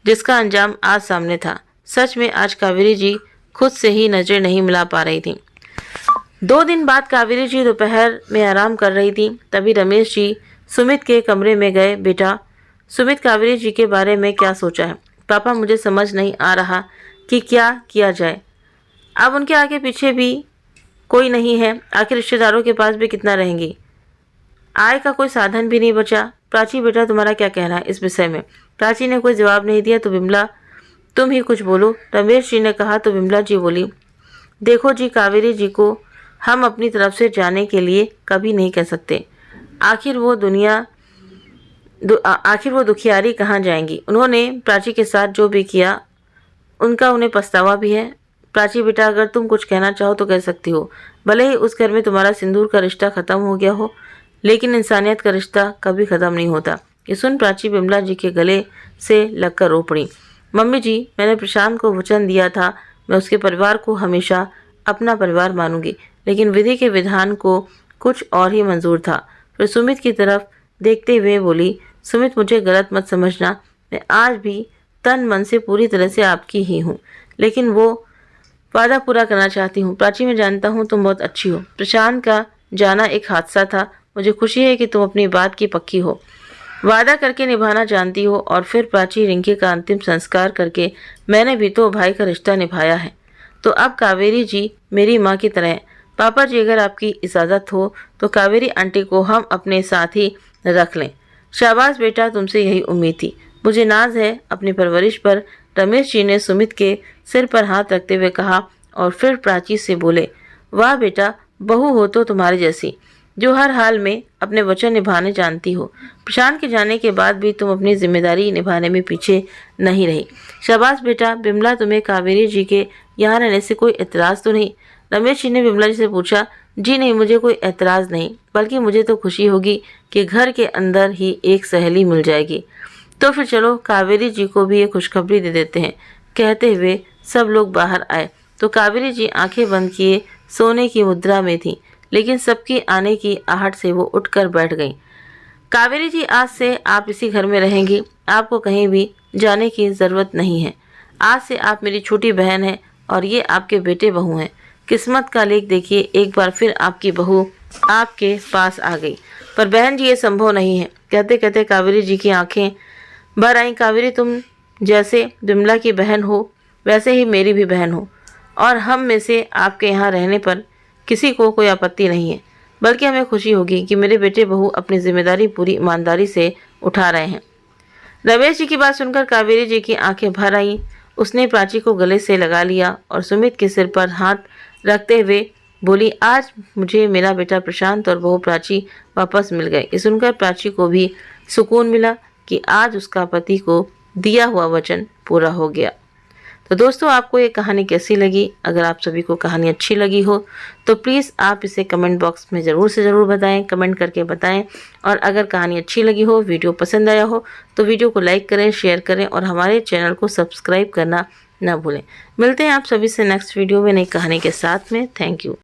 [SPEAKER 1] जिसका अंजाम आज सामने था। सच में आज कावेरी जी खुद से ही नजरें नहीं मिला पा रही थी। 2 दिन बाद कावेरी जी दोपहर में आराम कर रही थी, तभी रमेश जी सुमित के कमरे में गए। बेटा सुमित, कावेरी जी के बारे में क्या सोचा है? पापा, मुझे समझ नहीं आ रहा कि क्या किया जाए। अब उनके आगे पीछे भी कोई नहीं है, आखिर रिश्तेदारों के पास भी कितना रहेंगी। आय का कोई साधन भी नहीं बचा। प्राची बेटा तुम्हारा क्या कहना है इस विषय में? प्राची ने कोई जवाब नहीं दिया तो विमला तुम ही कुछ बोलो। रमेश जी ने कहा तो विमला जी बोली, देखो जी, कावेरी जी को हम अपनी तरफ से जाने के लिए कभी नहीं कह सकते। आखिर वो दुखियारी कहाँ जाएंगी। उन्होंने प्राची के साथ जो भी किया उनका उन्हें पछतावा भी है। प्राची बेटा, अगर तुम कुछ कहना चाहो तो कह सकती हो। भले ही उस घर में तुम्हारा सिंदूर का रिश्ता खत्म हो गया हो, लेकिन इंसानियत का रिश्ता कभी खत्म नहीं होता। ये सुन प्राची विमला जी के गले से लगकर रो पड़ी। मम्मी जी, मैंने प्रशांत को वचन दिया था, मैं उसके परिवार को हमेशा अपना परिवार मानूंगी, लेकिन विधि के विधान को कुछ और ही मंजूर था। फिर सुमित की तरफ देखते हुए बोली, सुमित मुझे गलत मत समझना, मैं आज भी तन मन से पूरी तरह से आपकी ही हूँ, लेकिन वो वादा पूरा करना चाहती हूँ। प्राची, मैं जानता हूँ तुम बहुत अच्छी हो। प्रशांत का जाना एक हादसा था, मुझे खुशी है कि तुम अपनी बात की पक्की हो, वादा करके निभाना जानती हो। और फिर प्राची, रिंकी का अंतिम संस्कार करके मैंने भी तो भाई का रिश्ता निभाया है, तो अब कावेरी जी मेरी माँ की तरह है। पापा जी, अगर आपकी इजाज़त हो तो कावेरी आंटी को हम अपने साथ ही रख लें। शाबाश बेटा, तुमसे यही उम्मीद थी, मुझे नाज है अपनी परवरिश पर। रमेश जी ने सुमित के सिर पर हाथ रखते हुए कहा और फिर प्राची से बोले, वाह बेटा, बहू हो तो तुम्हारे जैसी, जो हर हाल में अपने वचन निभाने जानती हो। प्रशांत के जाने के बाद भी तुम अपनी जिम्मेदारी निभाने में पीछे नहीं रही। शाबाश बेटा। विमला, तुम्हें कावेरी जी के यहाँ रहने से कोई एतराज़ तो नहीं? रमेश जी ने विमला जी से पूछा। जी नहीं, मुझे कोई एतराज़ नहीं, बल्कि मुझे तो खुशी होगी कि घर के अंदर ही एक सहेली मिल जाएगी। तो फिर चलो कावेरी जी को भी ये खुशखबरी दे देते हैं। कहते हुए सब लोग बाहर आए तो कावेरी जी आंखें बंद किए सोने की मुद्रा में थी, लेकिन सबकी आने की आहट से वो उठकर बैठ गईं। कावेरी जी, आज से आप इसी घर में रहेंगी, आपको कहीं भी जाने की ज़रूरत नहीं है। आज से आप मेरी छोटी बहन हैं और ये आपके बेटे बहू हैं। किस्मत का लेख देखिए, एक बार फिर आपकी बहू आपके पास आ गई। पर बहन जी, ये संभव नहीं है। कहते कहते कावेरी जी की आंखें भर आई। कावेरी, तुम जैसे विमला की बहन हो वैसे ही मेरी भी बहन हो, और हम में से आपके यहाँ रहने पर किसी को कोई आपत्ति नहीं है, बल्कि हमें खुशी होगी कि मेरे बेटे बहू अपनी जिम्मेदारी पूरी ईमानदारी से उठा रहे हैं। रमेश जी की बात सुनकर कावेरी जी की आंखें भर आईं। उसने प्राची को गले से लगा लिया और सुमित के सिर पर हाथ रखते हुए बोली, आज मुझे मेरा बेटा प्रशांत और बहू प्राची वापस मिल गए। ये सुनकर प्राची को भी सुकून मिला कि आज उसका पति को दिया हुआ वचन पूरा हो गया। तो दोस्तों, आपको ये कहानी कैसी लगी? अगर आप सभी को कहानी अच्छी लगी हो तो प्लीज़ आप इसे कमेंट बॉक्स में ज़रूर से ज़रूर बताएं, कमेंट करके बताएं। और अगर कहानी अच्छी लगी हो, वीडियो पसंद आया हो, तो वीडियो को लाइक करें, शेयर करें और हमारे चैनल को सब्सक्राइब करना ना भूलें। मिलते हैं आप सभी से नेक्स्ट वीडियो में नई कहानी के साथ में। Thank you.